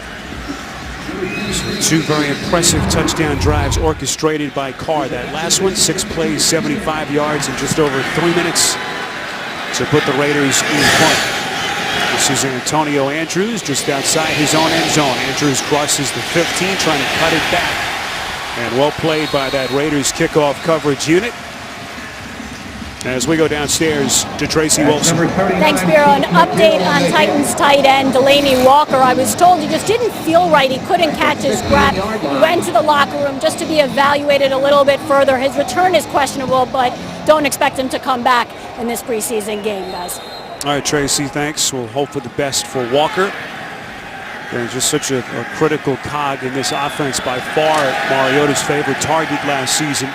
So two very impressive touchdown drives orchestrated by Carr. That last one, 6 plays, 75 yards in just over 3 minutes to put the Raiders in front. This is Antonio Andrews just outside his own end zone. Andrews crosses the 15, trying to cut it back. And well played by that Raiders kickoff coverage unit. As we go downstairs to Tracy Wilson. Thanks, Bureau. An update on Titans tight end Delaney Walker. I was told he just didn't feel right. He couldn't catch his breath. He went to the locker room just to be evaluated a little bit further. His return is questionable, but don't expect him to come back in this preseason game, guys. All right, Tracy, thanks. We'll hope for the best for Walker. They're just such a critical cog in this offense, by far Mariota's favorite target last season.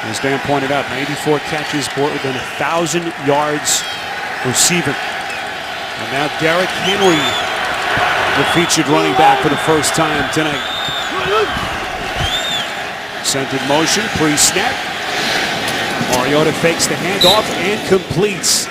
As Dan pointed out, 94 catches, more than 1,000 yards receiving. And now Derrick Henry, the featured running back for the first time tonight. Sent in motion, pre-snap. Mariota fakes the handoff and completes.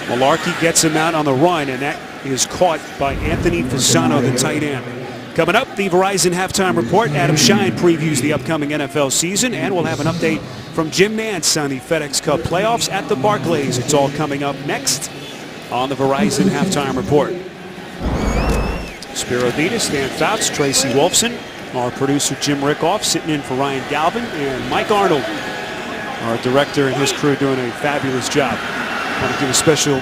Malarkey gets him out on the run, and that is caught by Anthony Fasano, the tight end. Coming up, the Verizon Halftime Report. Adam Shine previews the upcoming NFL season, and we'll have an update from Jim Nantz on the FedEx Cup playoffs at the Barclays. It's all coming up next on the Verizon Halftime Report. Spiro Ditas, Dan Fouts, Tracy Wolfson, our producer Jim Rickoff sitting in for Ryan Galvin, and Mike Arnold, our director, and his crew doing a fabulous job. I want to give a special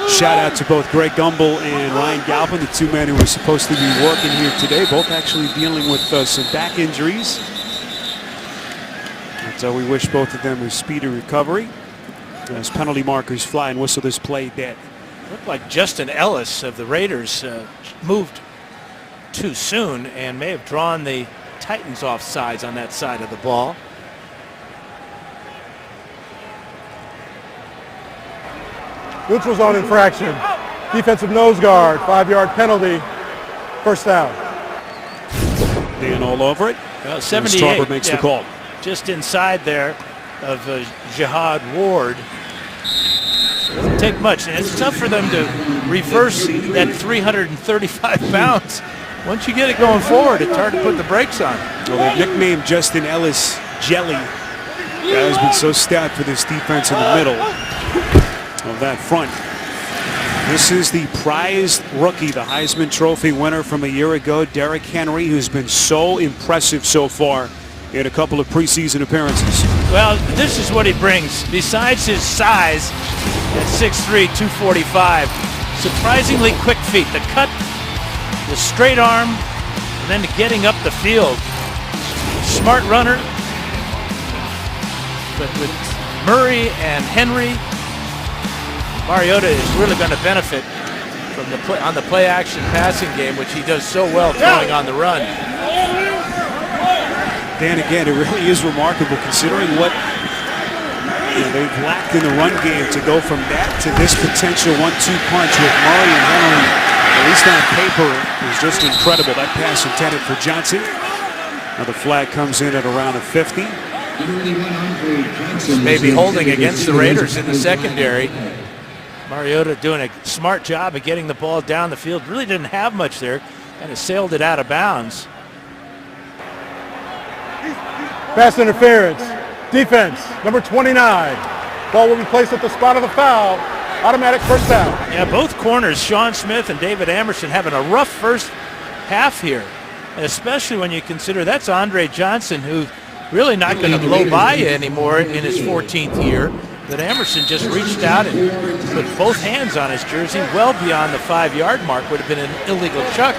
shout out to both Greg Gumbel and Ryan Galvin, the two men who were supposed to be working here today, both actually dealing with some back injuries. And so we wish both of them a speedy recovery as penalty markers fly and whistle this play dead. Looked like Justin Ellis of the Raiders moved too soon and may have drawn the Titans off sides on that side of the ball. Neutral zone infraction. Defensive nose guard. 5-yard penalty. First down. Dan all over it. Well, 78. Strawber makes the call. Just inside there of Jihad Ward. So it doesn't take much. And it's tough for them to reverse that 335 pounds. Once you get it going forward, it's hard to put the brakes on. Well, they nicknamed Justin Ellis Jelly. Guy has been so stout for this defense in the middle of that front. This is the prized rookie, the Heisman Trophy winner from a year ago, Derrick Henry, who's been so impressive so far in a couple of preseason appearances. Well, this is what he brings. Besides his size at 6'3", 245, surprisingly quick feet. The cut, the straight arm, and then getting up the field. Smart runner. But with Murray and Henry, Mariota is really going to benefit from the play action passing game, which he does so well throwing on the run. Dan, again, it really is remarkable considering what they've lacked in the run game to go from that to this potential 1-2 punch with Murray and Henry, at least on paper, is just incredible. That pass intended for Johnson. Now the flag comes in at around the 50. Maybe holding against the Raiders in the secondary. Mariota doing a smart job of getting the ball down the field. Really didn't have much there, and it sailed it out of bounds. Pass interference. Defense, number 29. Ball will be placed at the spot of the foul. Automatic first down. Yeah, both corners, Sean Smith and David Amerson, having a rough first half here, and especially when you consider that's Andre Johnson, who really not going to blow by you anymore in his 14th year. But Amerson just reached out and put both hands on his jersey well beyond the 5-yard mark. Would have been an illegal chuck.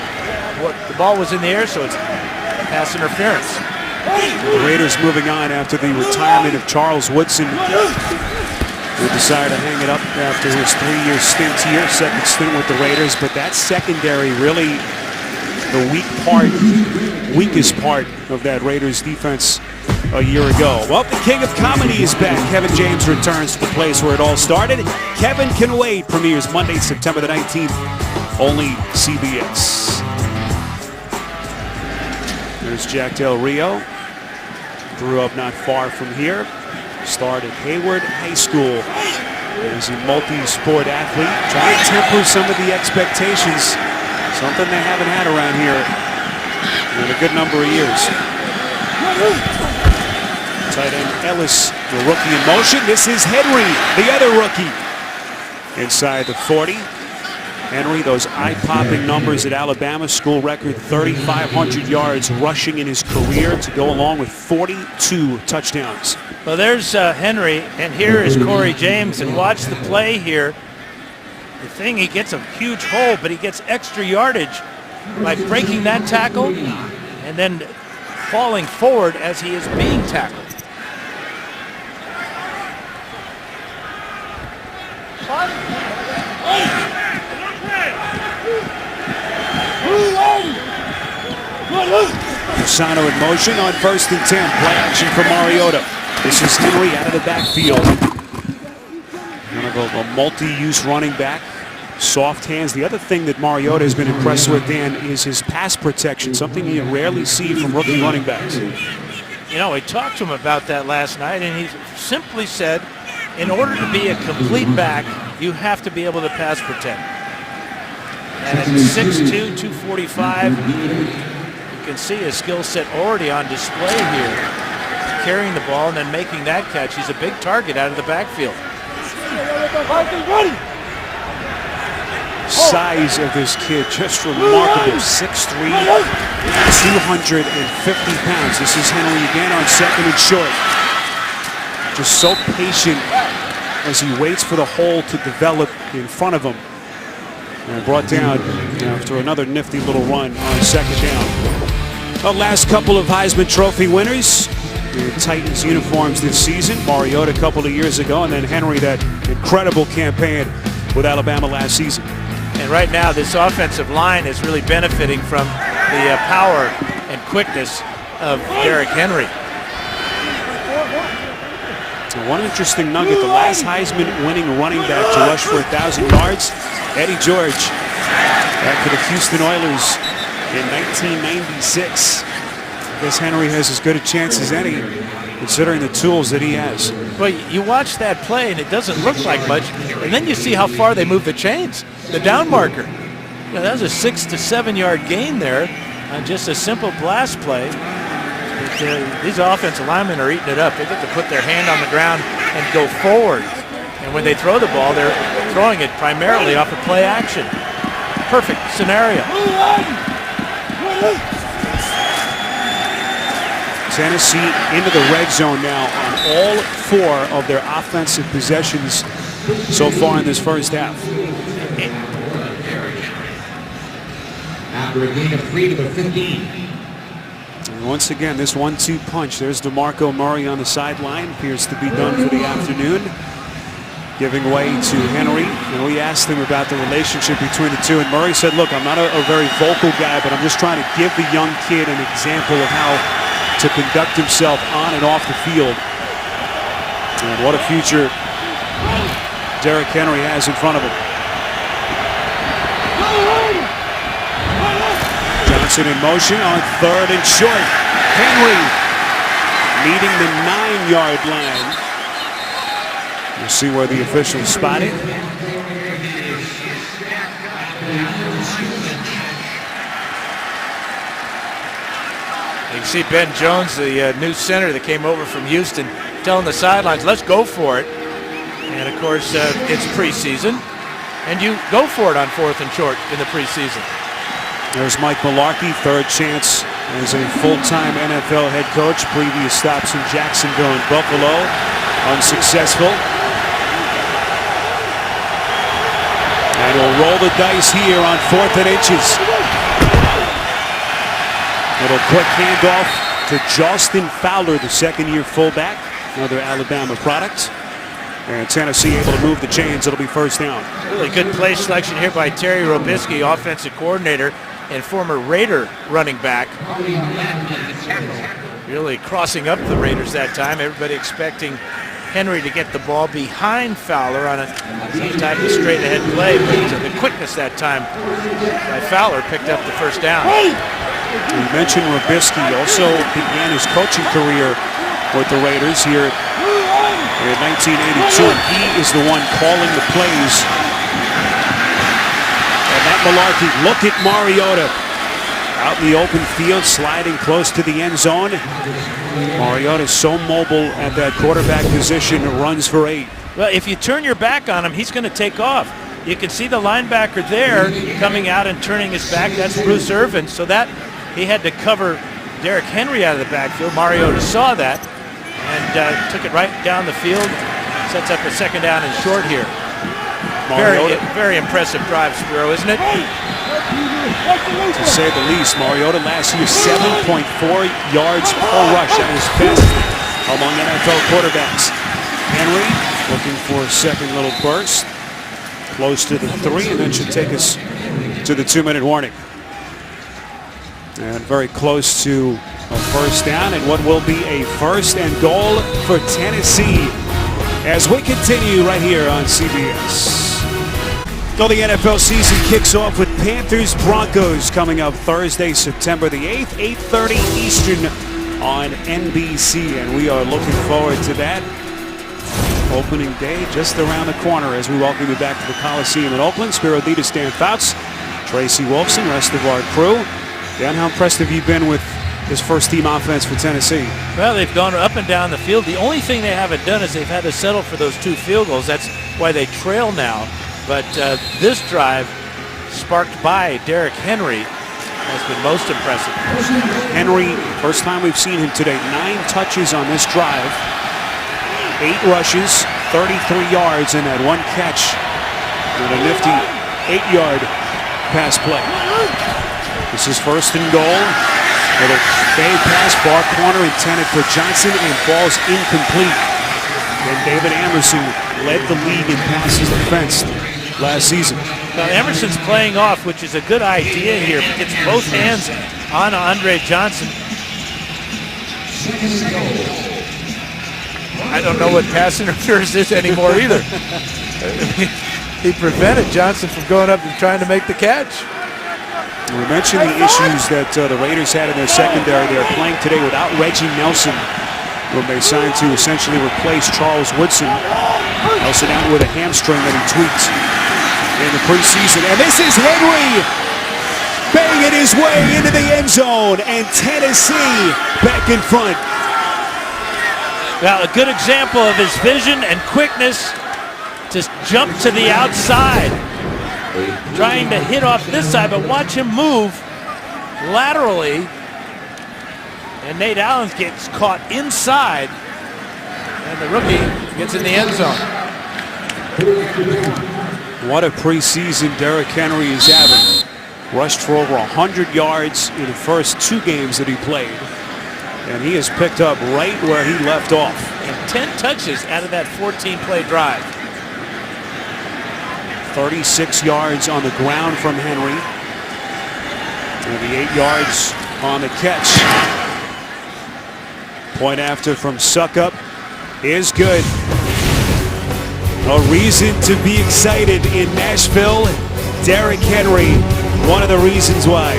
The ball was in the air, so it's pass interference. The Raiders moving on after the retirement of Charles Woodson, who decided to hang it up after his 3-year stint here, second stint with the Raiders. But that secondary really the weakest part of that Raiders defense a year ago. Well, the king of comedy is back. Kevin James returns to the place where it all started. Kevin Can Wait premieres Monday, September the 19th, only CBS. There's Jack Del Rio. Grew up not far from here. Started Hayward High School as a multi-sport athlete. Trying to temper some of the expectations. Something they haven't had around here in a good number of years. Tight end Ellis, the rookie in motion. This is Henry, the other rookie. Inside the 40. Henry, those eye-popping numbers at Alabama, school record 3,500 yards rushing in his career to go along with 42 touchdowns. Well, there's Henry, and here is Corey James, and watch the play here. The thing, he gets a huge hole, but he gets extra yardage by breaking that tackle and then falling forward as he is being tackled. Fasano in motion on 1st and 10. Play action for Mariota. This is Henry out of the backfield. Kind of a multi-use running back. Soft hands. The other thing that Mariota has been impressed with, Dan, is his pass protection, something you rarely see from rookie running backs. You know, we talked to him about that last night, and he simply said, in order to be a complete back, you have to be able to pass protect. And at 6'2", 245, you can see his skill set already on display here. Carrying the ball and then making that catch. He's a big target out of the backfield. Size of this kid, just remarkable. 6'3", 250 pounds. This is Henry again on 2nd and short. Just so patient as he waits for the hole to develop in front of him. And brought down after another nifty little run on 2nd down. The last couple of Heisman Trophy winners in Titans uniforms this season. Mariota a couple of years ago, and then Henry, that incredible campaign with Alabama last season. And right now, this offensive line is really benefiting from the power and quickness of Derrick Henry. One interesting nugget, the last Heisman winning running back to rush for 1,000 yards, Eddie George, back to the Houston Oilers in 1996. I guess Henry has as good a chance as any, considering the tools that he has. Well, you watch that play, and it doesn't look like much, and then you see how far they move the chains, the down marker. You know, that was a 6 to 7 yard gain there on just a simple blast play. But, these offensive linemen are eating it up. They get to put their hand on the ground and go forward. And when they throw the ball, they're throwing it primarily off of play action. Perfect scenario. Tennessee into the red zone now on all 4 of their offensive possessions so far in this first half. After a gain of 3 to the 15. And once again, this 1-2 punch. There's DeMarco Murray on the sideline. Appears to be done for the afternoon. giving way to Henry. And we asked him about the relationship between the two. And Murray said, look, I'm not a very vocal guy, but I'm just trying to give the young kid an example of how to conduct himself on and off the field. And what a future Derrick Henry has in front of him. Johnson in motion on 3rd and short. Henry meeting the 9-yard line. We'll see where the officials spot it. You can see Ben Jones, the new center that came over from Houston, telling the sidelines, let's go for it. And of course, it's preseason, and you go for it on 4th and short in the preseason. There's Mike Mularkey, 3rd chance as a full-time NFL head coach. Previous stops in Jacksonville and Buffalo, unsuccessful. And he'll roll the dice here on 4th and inches. Little quick handoff to Justin Fowler, the 2nd-year fullback, another Alabama product. And Tennessee able to move the chains. It'll be 1st down. Really good play selection here by Terry Robisky, offensive coordinator and former Raider running back. Really crossing up the Raiders that time. Everybody expecting Henry to get the ball behind Fowler on some type of straight-ahead play, but the quickness that time by Fowler picked up the 1st down. We mentioned Robisky also began his coaching career with the Raiders here in 1982, and he is the one calling the plays. And Matt Mularkey, look at Mariota out in the open field, sliding close to the end zone. Mariota is so mobile at that quarterback position, runs for 8. Well, if you turn your back on him, he's going to take off. You can see the linebacker there coming out and turning his back. That's Bruce Irvin. So that he had to cover Derrick Henry out of the backfield. Mariota saw that and took it right down the field. Sets up a 2nd down and short here. Very impressive drive, Spiro, isn't it? To say the least. Mariota last year 7.4 yards per rush. That was best among NFL quarterbacks. Henry looking for a 2nd little burst. Close to the 3, and that should take us to the 2-minute warning. And very close to a 1st down, and what will be a 1st and goal for Tennessee as we continue right here on CBS. So the NFL season kicks off with Panthers-Broncos coming up Thursday, September the 8th, 8:30 Eastern on NBC, and we are looking forward to that. Opening day just around the corner as we welcome you back to the Coliseum in Oakland. Spiro Dita, Stan Fouts, Tracy Wolfson, rest of our crew. Dan, how impressed have you been with this first-team offense for Tennessee? Well, they've gone up and down the field. The only thing they haven't done is they've had to settle for those 2 field goals. That's why they trail now. But this drive, sparked by Derrick Henry, has been most impressive. Henry, first time we've seen him today, 9 touches on this drive, 8 rushes, 33 yards, and that 1 catch with a nifty 8-yard pass play. This is 1st and goal. Little fade pass, far corner intended for Johnson, and falls incomplete. And David Emerson led the league in passes defense last season. Now Emerson's playing off, which is a good idea here. He gets both hands on Andre Johnson. I don't know what pass interference is anymore either. He prevented Johnson from going up and trying to make the catch. We mentioned the issues that the Raiders had in their secondary. They're playing today without Reggie Nelson, whom they signed to essentially replace Charles Woodson. Nelson out with a hamstring that he tweaked in the preseason. And this is Henry banging his way into the end zone, and Tennessee back in front. Well, a good example of his vision and quickness to jump to the outside, trying to hit off this side, but watch him move laterally, and Nate Allen gets caught inside, and the rookie gets in the end zone. What a preseason Derrick Henry is having. Rushed for over 100 yards in the first 2 games that he played, and he has picked up right where he left off. And 10 touches out of that 14-play drive. 36 yards on the ground from Henry. 28 yards on the catch. Point after from Suckup is good. A reason to be excited in Nashville. Derrick Henry, one of the reasons why.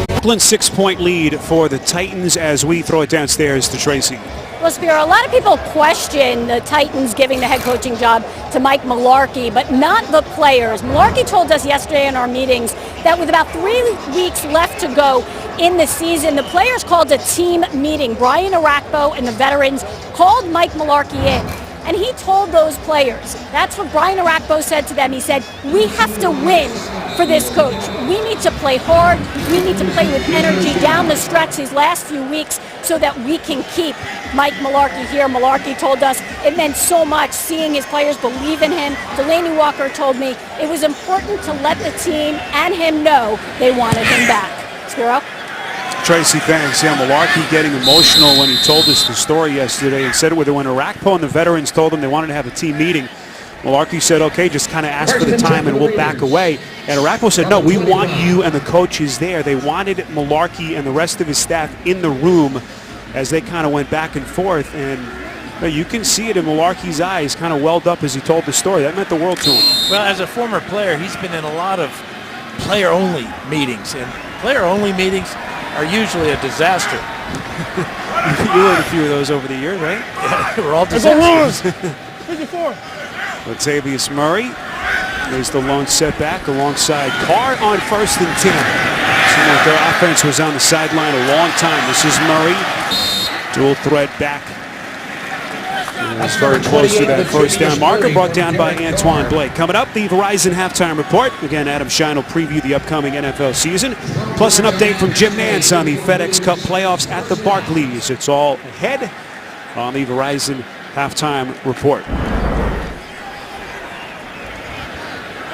Brooklyn 6-point lead for the Titans as we throw it downstairs to Tracy. Well, Spiro, a lot of people question the Titans giving the head coaching job to Mike Mularkey, but not the players. Mularkey told us yesterday in our meetings that with about 3 weeks left to go in the season, the players called a team meeting. Brian Arakpo and the veterans called Mike Mularkey in, and he told those players, that's what Brian Arakpo said to them. He said, we have to win for this coach. We need to play hard. We need to play with energy down the stretch these last few weeks so that we can keep Mike Mularkey here. Mularkey told us it meant so much seeing his players believe in him. Delaney Walker told me it was important to let the team and him know they wanted him back. Spiro? Tracy, thanks. Yeah, Mularkey getting emotional when he told us the story yesterday and said it when Arakpo and the veterans told him they wanted to have a team meeting. Mularkey said, okay, just kind of ask for the time and we'll back away. And Arakpo said, no, we want you and the coaches there. They wanted Mularkey and the rest of his staff in the room as they kind of went back and forth. And you can see it in Mularkey's eyes, kind of welled up as he told the story. That meant the world to him. Well, as a former player, he's been in a lot of player-only meetings. And player-only meetings are usually a disaster. You were in a few of those over the years, right? Yeah, we're all disasters. Latavius Murray. There's the lone setback alongside Carr on 1st and 10. Seemed like their offense was on the sideline a long time. This is Murray. Dual threat back. That's very close to that first down marker, brought down by Antoine Blake. Coming up, the Verizon halftime report. Again, Adam Shine will preview the upcoming NFL season, plus an update from Jim Nance on the FedEx Cup playoffs at the Barclays. It's all ahead on the Verizon halftime report.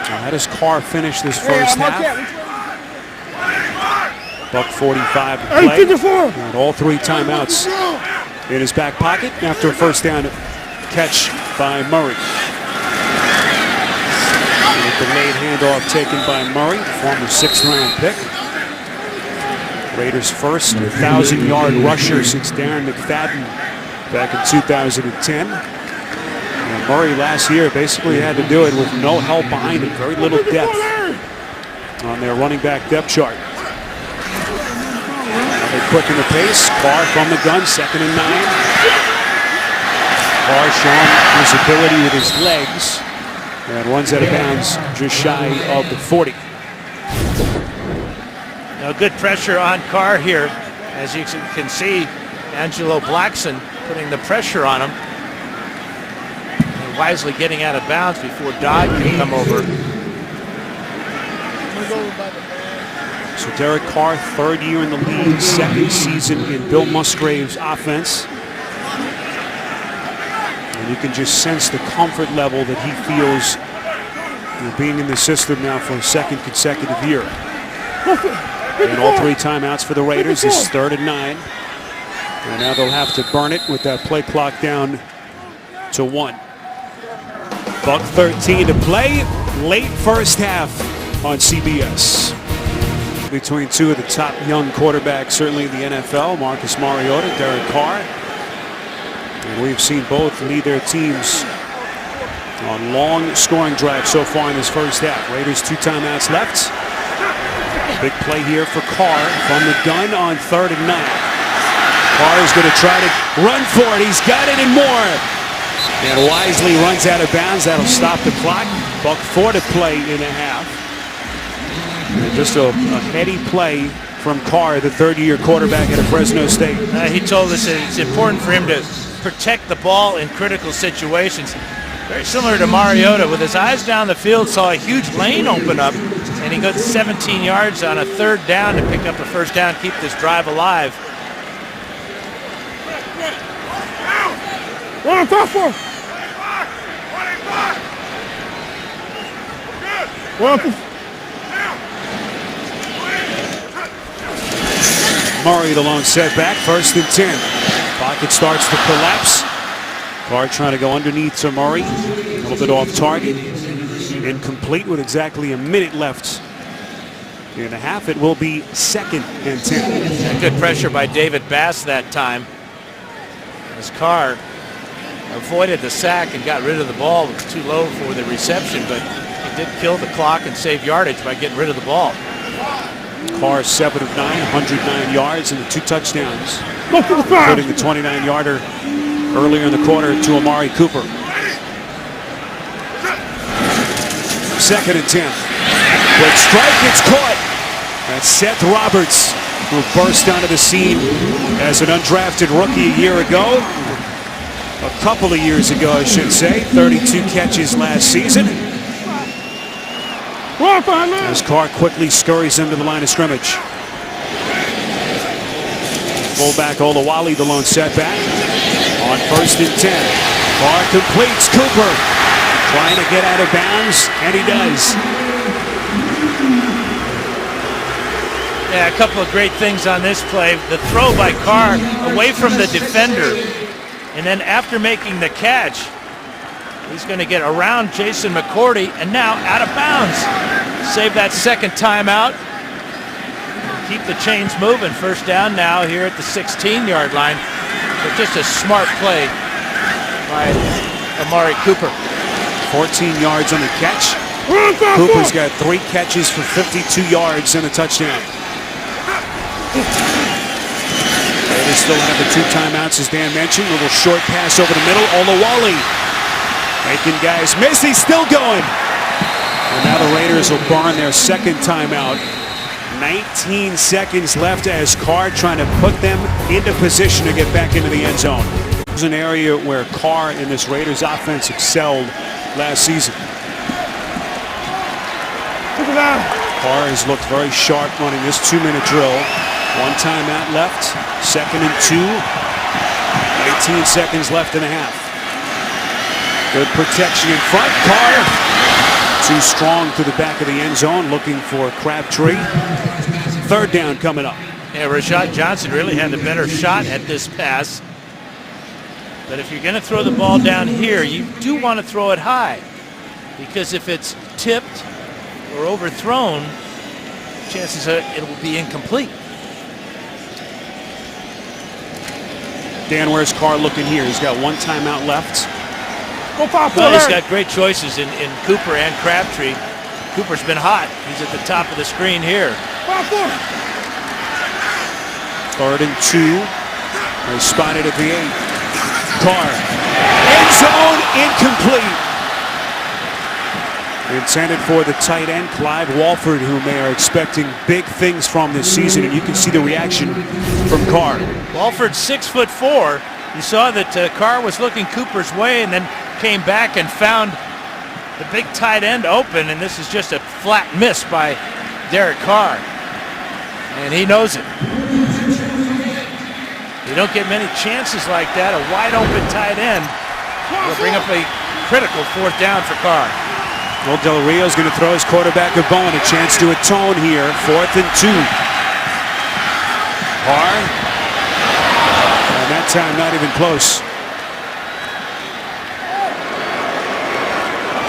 How does Carr finish this first half? Buck 45 to play. And all 3 timeouts in his back pocket after a first down catch by Murray. A delayed handoff taken by Murray, former 6th-round pick. Raiders' first 1,000-yard rusher since Darren McFadden back in 2010. And Murray last year basically had to do it with no help behind him, very little depth on their running back depth chart. Now they quicken the pace. Carr from the gun, 2nd and 9. Carr showing his ability with his legs and runs out of bounds just shy of the 40. Now good pressure on Carr here. As you can see, Angelo Blackson putting the pressure on him. And wisely getting out of bounds before Dodd can come over. So Derek Carr, 3rd year in the league, 2nd season in Bill Musgrave's offense. And you can just sense the comfort level that he feels being in the system now for a 2nd consecutive year. And all 3 timeouts for the Raiders. This is 3rd and 9. And now they'll have to burn it with that play clock down to 1. Buck 13 to play. Late first half on CBS. Between 2 of the top young quarterbacks, certainly in the NFL, Marcus Mariota, Derek Carr. And we've seen both lead their teams on long scoring drives so far in this first half. Raiders 2 timeouts left. Big play here for Carr from the gun on 3rd and 9. Carr is going to try to run for it. He's got it and more. And wisely runs out of bounds. That'll stop the clock. Buck 4 to play in a half. And just a heady play from Carr, the 3rd-year quarterback at Fresno State. He told us that it's important for him to protect the ball in critical situations. Very similar to Mariota, with his eyes down the field, saw a huge lane open up, and he got 17 yards on a 3rd down to pick up the first down, keep this drive alive. Run top for. Murray, the lone setback, 1st and 10. Pocket starts to collapse. Carr trying to go underneath to Murray. A little bit off target. incomplete with exactly a minute left in the half. It will be 2nd and 10. Good pressure by David Bass that time. His Carr avoided the sack and got rid of the ball. It was too low for the reception, but he did kill the clock and save yardage by getting rid of the ball. Carr 7 of 9, 109 yards and 2 touchdowns, including the 29-yarder earlier in the quarter to Amari Cooper. 2nd and 10. Quick strike, it's caught. That's Seth Roberts, who burst onto the scene as an undrafted rookie a year ago. A couple of years ago, I should say. 32 catches last season. As Carr quickly scurries into the line of scrimmage. Fullback Olawale, the lone setback. On 1st and 10. Carr completes. Cooper trying to get out of bounds, and he does. Yeah, a couple of great things on this play. The throw by Carr away from the defender. And then after making the catch, he's going to get around Jason McCourty and now out of bounds. Save that second timeout. Keep the chains moving. 1st down now here at the 16-yard line. But just a smart play by Amari Cooper. 14 yards on the catch. Cooper's got 3 catches for 52 yards and a touchdown. They still have the 2 timeouts, as Dan mentioned. A little short pass over the middle. Olawale making guys miss. He's still going. And now the Raiders will burn their 2nd timeout. 19 seconds left as Carr trying to put them into position to get back into the end zone. It was an area where Carr in this Raiders offense excelled last season. Carr has looked very sharp running this 2-minute drill. 1 timeout left. 2nd and 2. 18 seconds left in the half. Good protection in front. Carr too strong to the back of the end zone, looking for Crabtree. 3rd down coming up. Yeah, Rashad Johnson really had the better shot at this pass. But if you're going to throw the ball down here, you do want to throw it high. Because if it's tipped or overthrown, chances are it will be incomplete. Dan, where's Carr looking here? He's got 1 timeout left. Well, he's got great choices in Cooper and Crabtree. Cooper's been hot. He's at the top of the screen here. 3rd and 2. They spotted at the 8. Carr. End zone incomplete. Intended for the tight end, Clive Walford, whom they are expecting big things from this season, and you can see the reaction from Carr. Walford's 6'4". You saw that Carr was looking Cooper's way and then came back and found the big tight end open, and this is just a flat miss by Derek Carr. And he knows it. You don't get many chances like that. A wide open tight end will bring up a critical 4th down for Carr. Well, Del Rio's going to throw his quarterback a bone. A chance to atone here. 4th and 2. Carr. And that time not even close.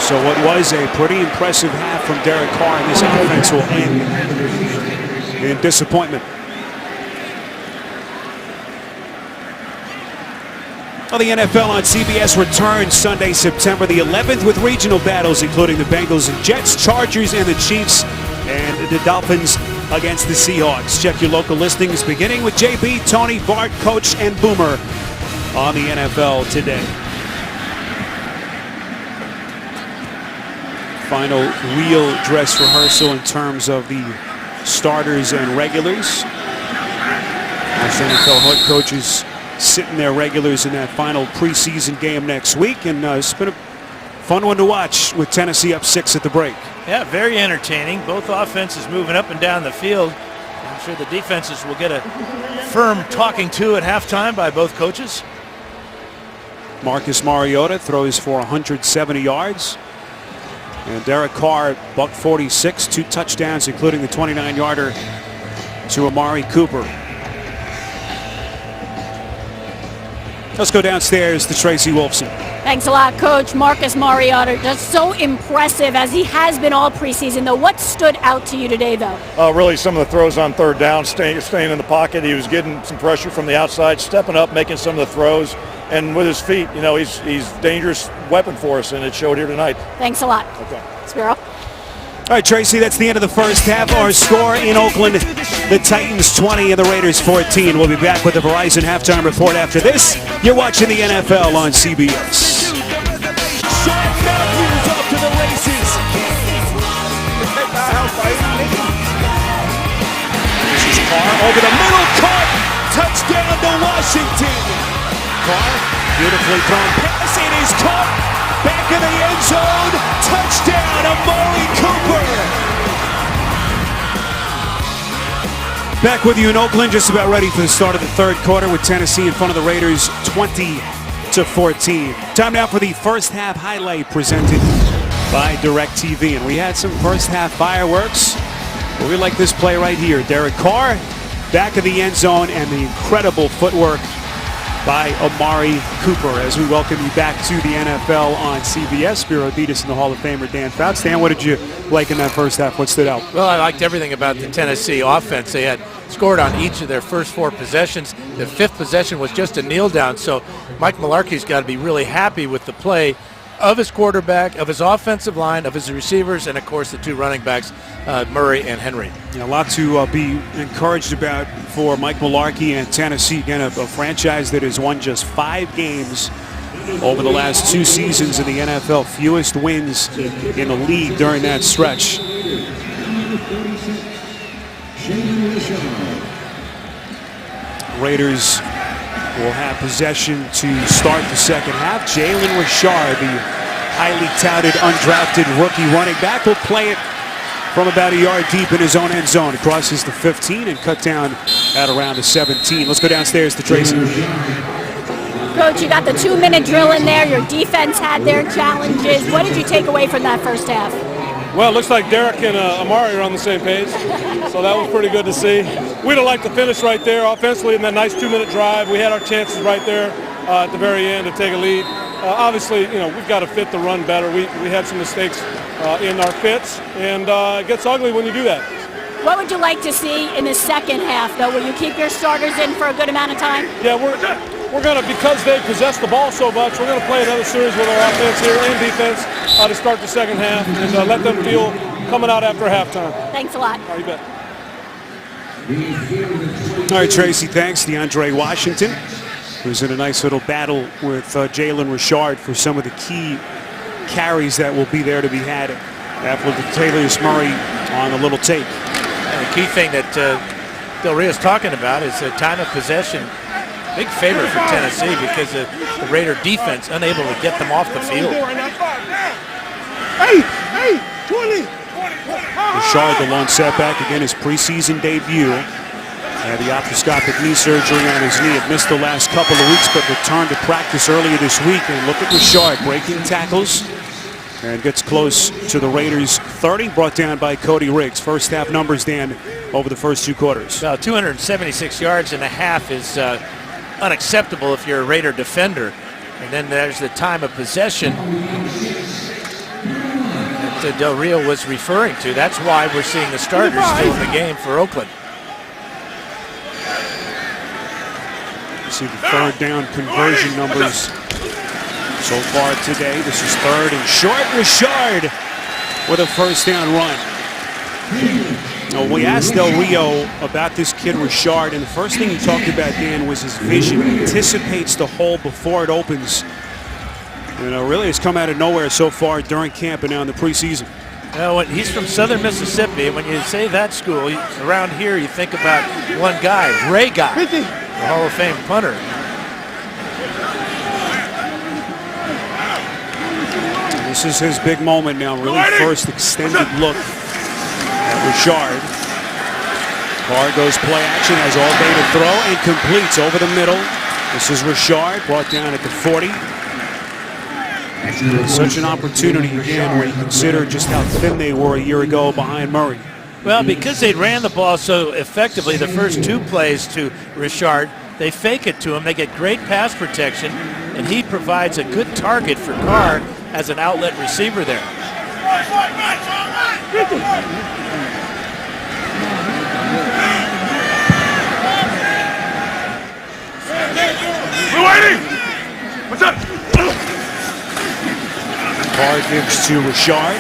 So what was a pretty impressive half from Derek Carr, and this offense will end in disappointment. Well, the NFL on CBS returns Sunday, September the 11th with regional battles including the Bengals and Jets, Chargers and the Chiefs, and the Dolphins against the Seahawks. Check your local listings beginning with JB, Tony, Bart, Coach, and Boomer on the NFL Today. Final real dress rehearsal in terms of the starters and regulars. As NFL head coaches sitting their regulars in that final preseason game next week, and it's been a fun one to watch with Tennessee up 6 at the break. Yeah, very entertaining. Both offenses moving up and down the field. I'm sure the defenses will get a firm talking to at halftime by both coaches. Marcus Mariota throws for 170 yards. And Derek Carr, $146, 2 touchdowns, including the 29-yarder to Amari Cooper. Let's go downstairs to Tracy Wolfson. Thanks a lot, Coach. Marcus Mariota, just so impressive as he has been all preseason, though. What stood out to you today, though? Really some of the throws on third down, staying in the pocket. He was getting some pressure from the outside, stepping up, making some of the throws. And with his feet, he's a dangerous weapon for us, and it showed here tonight. Thanks a lot. Okay. Spiro? All right, Tracy, that's the end of the first half. Our score in Oakland, the Titans 20 and the Raiders 14. We'll be back with the Verizon halftime report after this. You're watching the NFL on CBS. Sean Matthews off to the races. This is Carr over the middle, caught. Touchdown to Washington. Carr, beautifully thrown pass. It is caught. Back in the end zone. Touchdown, Amari Cooper. Back with you in Oakland, just about ready for the start of the third quarter with Tennessee in front of the Raiders 20-14. Time now for the first half highlight presented by DirecTV. And we had some first half fireworks. But we like this play right here. Derek Carr, back of the end zone, and the incredible footwork by Amari Cooper as we welcome you back to the NFL on CBS. Spiro Dedes and the Hall of Famer Dan Fouts. Dan, what did you like in that first half? What stood out? Well, I liked everything about the Tennessee offense. They had scored on each of their first 4 possessions. The 5th possession was just a kneel down, so Mike Mularkey's got to be really happy with the play of his quarterback, of his offensive line, of his receivers, and of course the 2 running backs, Murray and Henry. Yeah, a lot to be encouraged about for Mike Mularkey and Tennessee. Again, a franchise that has won just 5 games over the last 2 seasons in the NFL. Fewest wins in the league during that stretch. Raiders will have possession to start the second half. Jalen Richard, the highly touted, undrafted rookie running back, will play it from about a yard deep in his own end zone. Crosses the 15 and cut down at around the 17. Let's go downstairs to Tracy. Coach, you got the 2-minute drill in there. Your defense had their challenges. What did you take away from that first half? Well, it looks like Derek and Amari are on the same page, so that was pretty good to see. We'd have liked to finish right there offensively in that nice 2-minute drive. We had our chances right there at the very end to take a lead. Obviously, we've got to fit the run better. We had some mistakes in our fits, and it gets ugly when you do that. What would you like to see in the second half, though? Will you keep your starters in for a good amount of time? Yeah, we're going to, because they possess the ball so much, we're going to play another series with our offense here and defense to start the second half and let them feel coming out after halftime. Thanks a lot. All right, you bet. All right, Tracy, thanks. DeAndre Washington, who's in a nice little battle with Jalen Richard for some of the key carries that will be there to be had after the Taylor's Murray on a little tape. And the key thing that Del Rio's talking about is time of possession. Big favor for Tennessee because the Raider defense unable to get them off the field. Hey, 20. Richard, the lone setback, again, his preseason debut. Had the arthroscopic knee surgery on his knee. Had missed the last couple of weeks, but returned to practice earlier this week. And look at Richard breaking tackles and gets close to the Raiders' 30, brought down by Cody Riggs. First half numbers, Dan, over the first 2 quarters. Well, 276 yards and a half is unacceptable if you're a Raider defender. And then there's the time of possession that Del Rio was referring to. That's why we're seeing the starters still in the game for Oakland. You see the third down conversion numbers so far today. This is 3rd and short. Richard with a first down run. Now, we asked Del Rio about this kid Richard, and the first thing he talked about, Dan, was his vision. He anticipates the hole before it opens. Really has come out of nowhere so far during camp and now in the preseason. Well, he's from Southern Mississippi, and when you say that school, around here you think about one guy, Ray Guy, the Hall of Fame punter. This is his big moment now, really first extended look at Richard. Carr goes play action, has all day to throw, and completes over the middle. This is Richard, brought down at the 40. Such an opportunity again when you consider just how thin they were a year ago behind Murray. Well, because they ran the ball so effectively the first 2 plays to Richard, They fake it to him. They get great pass protection, and he provides a good target for Carr as an outlet receiver there. We're waiting! What's up? Carr gives to Richard.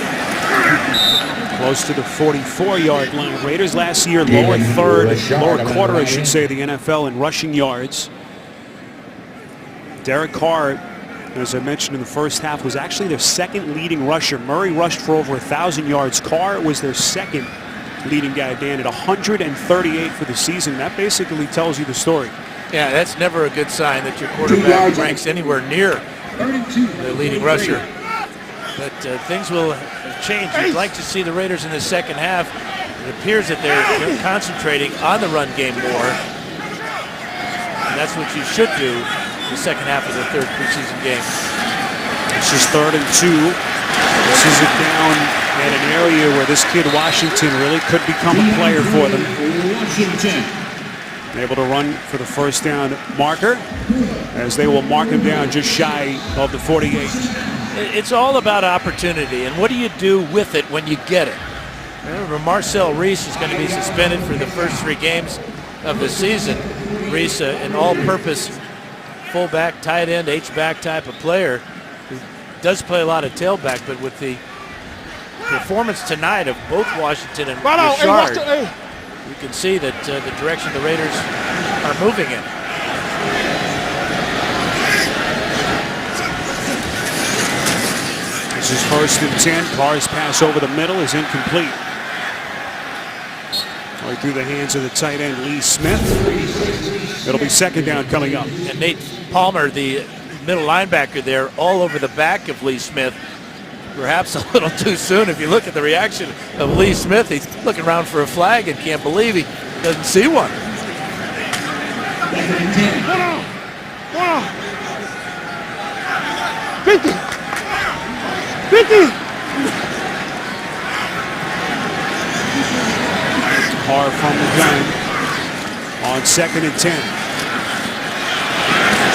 Close to the 44-yard line. Raiders last year lower quarter, I should say, the NFL in rushing yards. Derek Carr, as I mentioned in the first half, was actually their second leading rusher. Murray rushed for over 1,000 yards. Carr was their second leading guy, Dan, at 138 for the season. That basically tells you the story. Yeah, that's never a good sign that your quarterback ranks anywhere near the leading rusher. But things will change. You'd like to see the Raiders in the second half. It appears that they're concentrating on the run game more. And that's what you should do in the second half of the third preseason game. This is 3rd and 2. This is a down at an area where this kid Washington really could become a player for them. Able to run for the first down marker as they will mark him down just shy of the 48. It's all about opportunity, and what do you do with it when you get it? Remember, Marcel Reese is going to be suspended for the first 3 games of the season. Reese, an all-purpose fullback, tight end, H-back type of player who does play a lot of tailback, but with the performance tonight of both Washington and Richard, you can see that the direction the Raiders are moving in. This is 1st and 10. Carr's pass over the middle is incomplete. Right through the hands of the tight end, Lee Smith. It'll be 2nd down coming up. And Nate Palmer, the middle linebacker there, all over the back of Lee Smith. Perhaps a little too soon. If you look at the reaction of Lee Smith, he's looking around for a flag and can't believe he doesn't see one. Carr from the gun on 2nd and 10.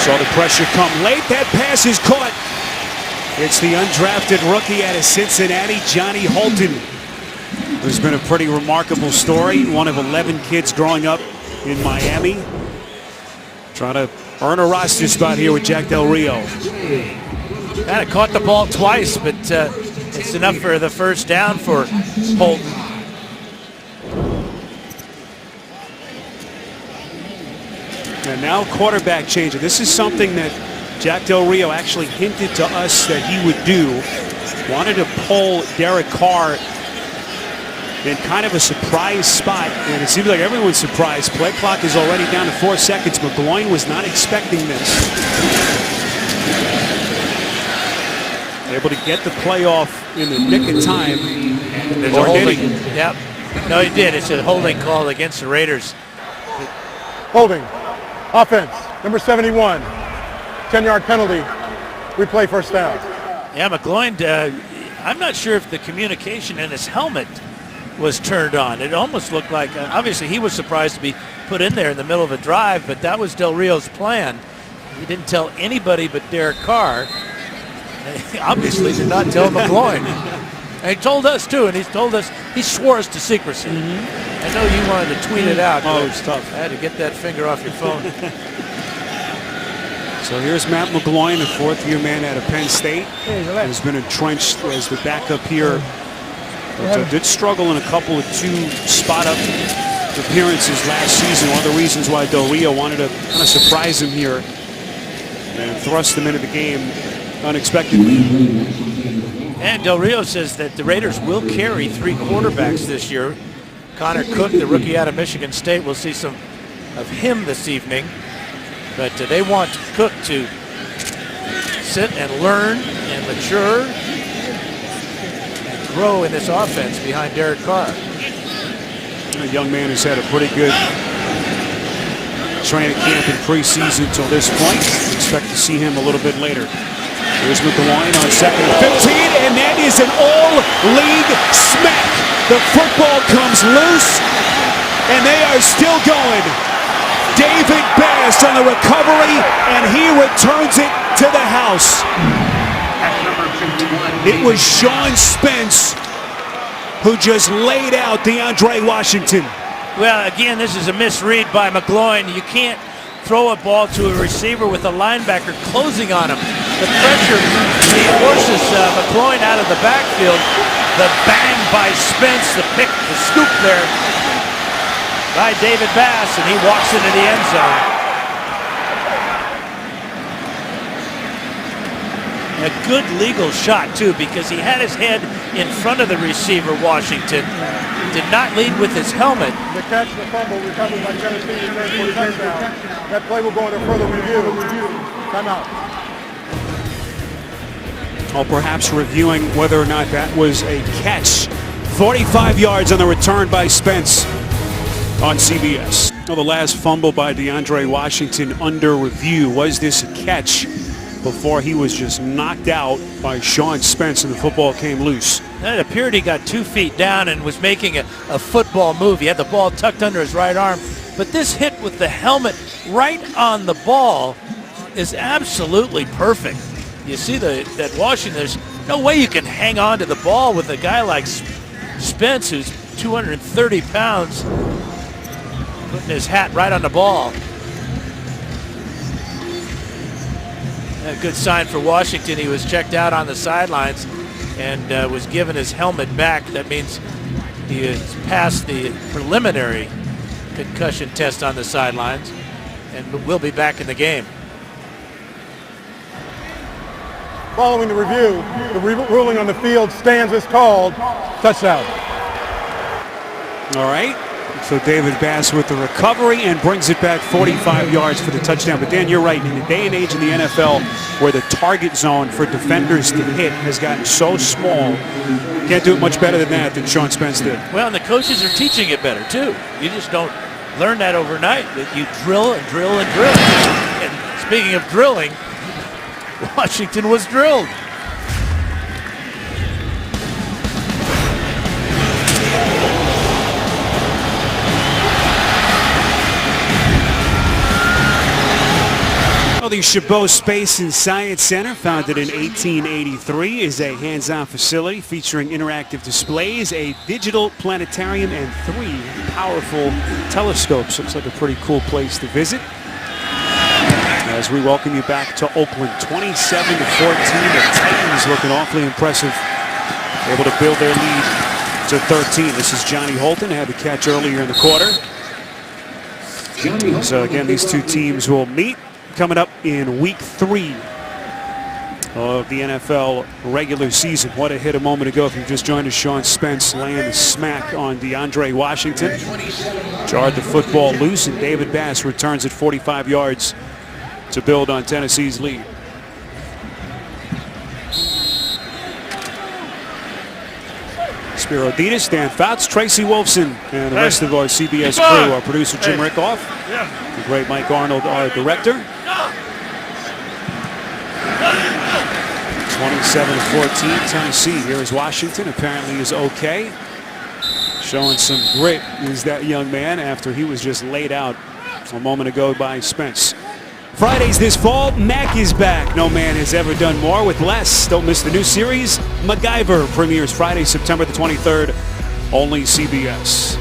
Saw the pressure come late. That pass is caught. It's the undrafted rookie out of Cincinnati, Johnny Holton. There's been a pretty remarkable story. One of 11 kids growing up in Miami. Trying to earn a roster spot here with Jack Del Rio. Kind of caught the ball twice, but it's enough for the first down for Holton. And now quarterback change. This is something that Jack Del Rio actually hinted to us that he would do. Wanted to pull Derek Carr in kind of a surprise spot, and it seems like everyone's surprised. Play clock is already down to 4 seconds. McGloin was not expecting this. Able to get the play off in the nick of time. There's a holding. Yep. No, he did. It's a holding call against the Raiders. Holding. Offense. Number 71. 10-yard penalty. Replay, first down. Yeah, McGloin, I'm not sure if the communication in his helmet was turned on. It almost looked like, obviously he was surprised to be put in there in the middle of a drive, but that was Del Rio's plan. He didn't tell anybody but Derek Carr. He obviously did not tell McGloin. And he told us too, and he's told us, he swore us to secrecy. I know you wanted to tweet it out. Oh, it's tough. I had to get that finger off your phone. So here's Matt McGloin, a 4th-year man out of Penn State. Has been entrenched as the backup here. But did struggle in a couple of 2 spot-up appearances last season. One of the reasons why Del Rio wanted to kind of surprise him here and thrust him into the game unexpectedly. And Del Rio says that the Raiders will carry 3 quarterbacks this year. Connor Cook, the rookie out of Michigan State, we'll see some of him this evening. But they want Cook to sit and learn and mature and grow in this offense behind Derek Carr. The young man has had a pretty good training camp in preseason until this point. Expect to see him a little bit later. Here's McGloin on 2nd and 15, and that is an all-league smack. The football comes loose, and they are still going. David Bass Spence on the recovery, and he returns it to the house. It was Sean Spence who just laid out DeAndre Washington. Well, again, this is a misread by McGloin. You can't throw a ball to a receiver with a linebacker closing on him. The pressure forces McGloin out of the backfield. The bang by Spence, the pick, the scoop there by David Bass, and he walks into the end zone. A good legal shot, too, because he had his head in front of the receiver, Washington. Did not lead with his helmet. The catch, the fumble, recovered by Tennessee, returned for a touchdown. That play will go into further review. Timeout. Well, perhaps reviewing whether or not that was a catch. 45 yards on the return by Spence on CBS. Well, the last fumble by DeAndre Washington under review. Was this a catch before he was just knocked out by Sean Spence and the football came loose? It appeared he got 2 feet down and was making a football move. He had the ball tucked under his right arm. But this hit with the helmet right on the ball is absolutely perfect. You see that Washington, there's no way you can hang on to the ball with a guy like Spence, who's 230 pounds, putting his hat right on the ball. A good sign for Washington. He was checked out on the sidelines and was given his helmet back. That means he has passed the preliminary concussion test on the sidelines and will be back in the game. Following the review, the ruling on the field stands as called. Touchdown. All right. So David Bass with the recovery and brings it back 45 yards for the touchdown. But Dan, you're right. In the day and age in the NFL where the target zone for defenders to hit has gotten so small, can't do it much better than that than Sean Spence did. Well, and the coaches are teaching it better, too. You just don't learn that overnight. That you drill and drill and drill. And speaking of drilling, Washington was drilled. Well, the Chabot Space and Science Center, founded in 1883, is a hands-on facility featuring interactive displays, a digital planetarium, and 3 powerful telescopes. Looks like a pretty cool place to visit. As we welcome you back to Oakland, 27-14. The Titans looking awfully impressive, able to build their lead to 13. This is Johnny Holton, had the catch earlier in the quarter. So again, these two teams will meet coming up in week 3 of the NFL regular season. What a hit a moment ago. If you just joined us, Sean Spence laying the smack on DeAndre Washington. Jarred the football loose, and David Bass returns it 45 yards to build on Tennessee's lead. Spiro Ditas, Dan Fouts, Tracy Wolfson, and the rest of our CBS crew. Our producer Jim Rickoff, the great Mike Arnold, our director. 27-14, Tennessee. Here is Washington, apparently is okay. Showing some grit is that young man after he was just laid out a moment ago by Spence. Fridays this fall, Mac is back. No man has ever done more with less. Don't miss the new series, MacGyver, premieres Friday, September the 23rd, only CBS.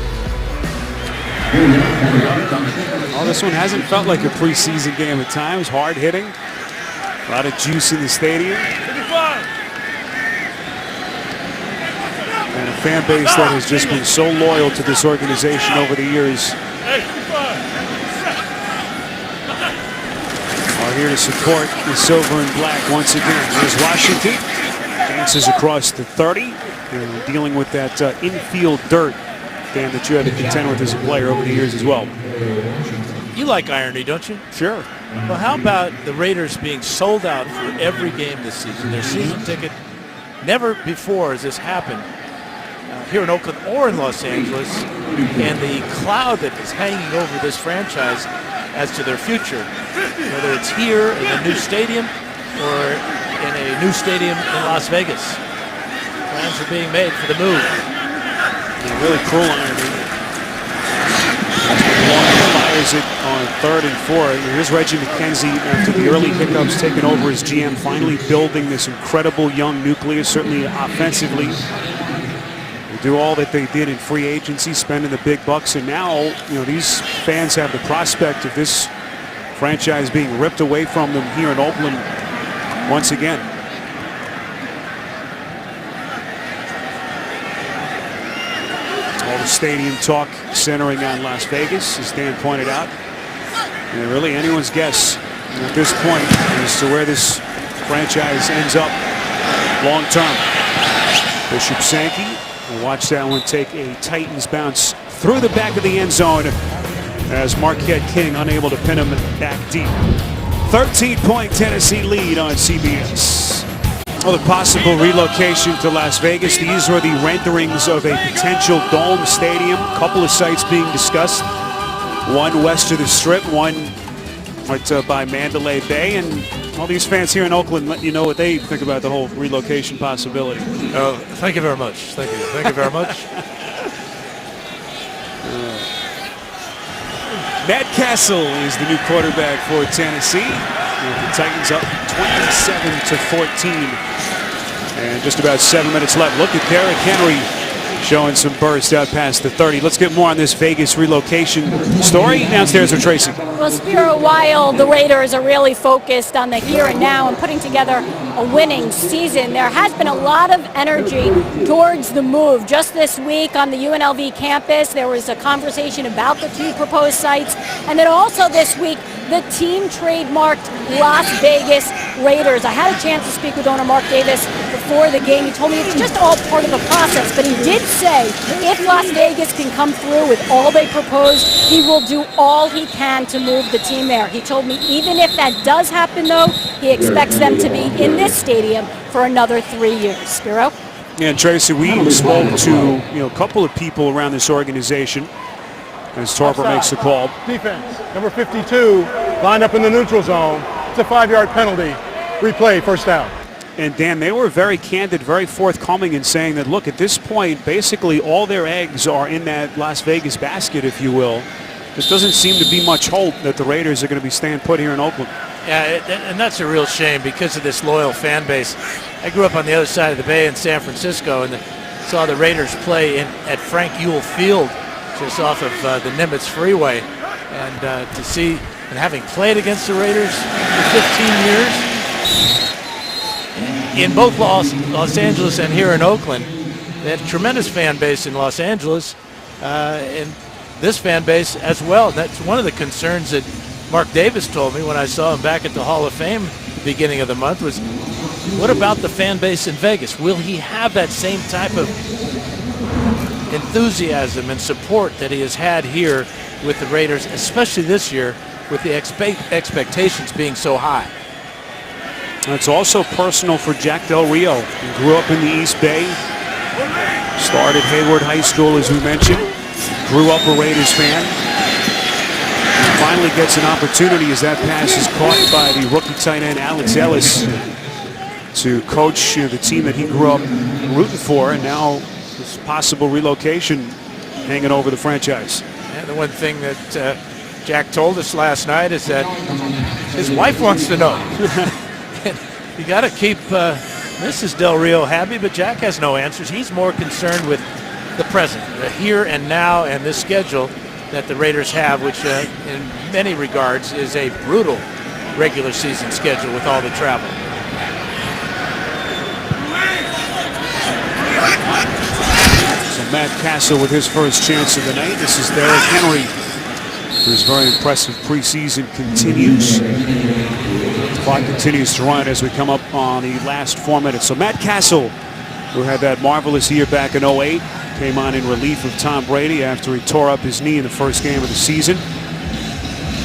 Oh, this one hasn't felt like a preseason game at times. Hard hitting, a lot of juice in the stadium. And a fan base that has just been so loyal to this organization over the years. Here to support the silver and black once again. Here's Washington. Dances across the 30. And dealing with that infield dirt, Dan, that you had to contend with as a player over the years as well. You like irony, don't you? Sure. Well, how about the Raiders being sold out for every game this season? Their season ticket, never before has this happened here in Oakland or in Los Angeles. And the cloud that is hanging over this franchise as to their future, whether it's here in the new stadium or in a new stadium in Las Vegas. Plans are being made for the move. Yeah, really cruel irony. fires it on 3rd and 4. Here's Reggie McKenzie after the early hiccups, taking over as GM, finally building this incredible young nucleus, certainly offensively. They do all that they did in free agency, spending the big bucks, and now these fans have the prospect of this franchise being ripped away from them here in Oakland once again. All the stadium talk centering on Las Vegas, as Dan pointed out. And really anyone's guess at this point as to where this franchise ends up long term. Bishop Sankey will watch that one take a Titans bounce through the back of the end zone as Marquette King unable to pin him back deep. 13-point Tennessee lead on CBS. Well, the possible relocation to Las Vegas. These are the renderings of a potential dome stadium. A couple of sites being discussed. One west of the Strip, one right by Mandalay Bay. And all these fans here in Oakland let you know what they think about the whole relocation possibility. Oh, thank you very much. Thank you. Thank you very much. Matt Castle is the new quarterback for Tennessee. The Titans up 27-14. And just about 7 minutes left. Look at Derrick Henry showing some burst out past the 30. Let's get more on this Vegas relocation story. Downstairs with Tracy. Well, Spiro, while the Raiders are really focused on the here and now and putting together a winning season, there has been a lot of energy towards the move. Just this week on the UNLV campus, there was a conversation about the 2 proposed sites. And then also this week, the team trademarked Las Vegas Raiders. I had a chance to speak with owner Mark Davis before the game. He told me it's just all part of the process, but he did say if Las Vegas can come through with all they propose, he will do all he can to move the team there. He told me even if that does happen, though, he expects them to be in this stadium for another 3 years. Spiro? Yeah, and Tracy, we spoke to a couple of people around this organization as Torper makes the call. Defense, number 52, lined up in the neutral zone. It's a 5-yard penalty. Replay, first down. And Dan, they were very candid, very forthcoming in saying that, look, at this point, basically all their eggs are in that Las Vegas basket, if you will. There doesn't seem to be much hope that the Raiders are going to be staying put here in Oakland. Yeah, and that's a real shame because of this loyal fan base. I grew up on the other side of the bay in San Francisco and saw the Raiders play at Frank Ewell Field, just off of the Nimitz Freeway. And to see, and having played against the Raiders for 15 years, in both Los Angeles and here in Oakland, they had a tremendous fan base in Los Angeles, and this fan base as well. That's one of the concerns that Mark Davis told me when I saw him back at the Hall of Fame beginning of the month was, what about the fan base in Vegas? Will he have that same type of enthusiasm and support that he has had here with the Raiders, especially this year with the expectations being so high? It's also personal for Jack Del Rio. He grew up in the East Bay, started Hayward High School, as we mentioned, grew up a Raiders fan, and finally gets an opportunity as that pass is caught by the rookie tight end Alex Ellis to coach the team that he grew up rooting for, and now this possible relocation hanging over the franchise. And the one thing that Jack told us last night is that his wife wants to know. You got to keep Mrs. Del Rio happy, but Jack has no answers. He's more concerned with the present, the here and now, and this schedule that the Raiders have, which in many regards is a brutal regular season schedule with all the travel. So Matt Castle with his first chance of the night. This is Derrick Henry, whose very impressive preseason continues. The clock continues to run as we come up on the last 4 minutes. So Matt Castle, who had that marvelous year back in 08, came on in relief of Tom Brady after he tore up his knee in the first game of the season.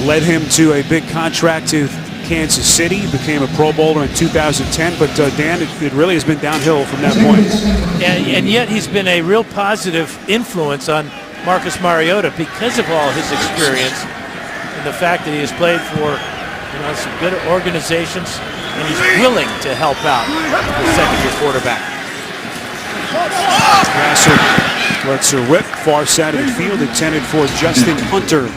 Led him to a big contract to Kansas City, became a Pro Bowler in 2010, but Dan, it really has been downhill from that point. And yet he's been a real positive influence on Marcus Mariota because of all his experience and the fact that he has played for some good organizations, and he's willing to help out the second-year quarterback. Castle lets her rip far side of the field, intended for Justin Hunter.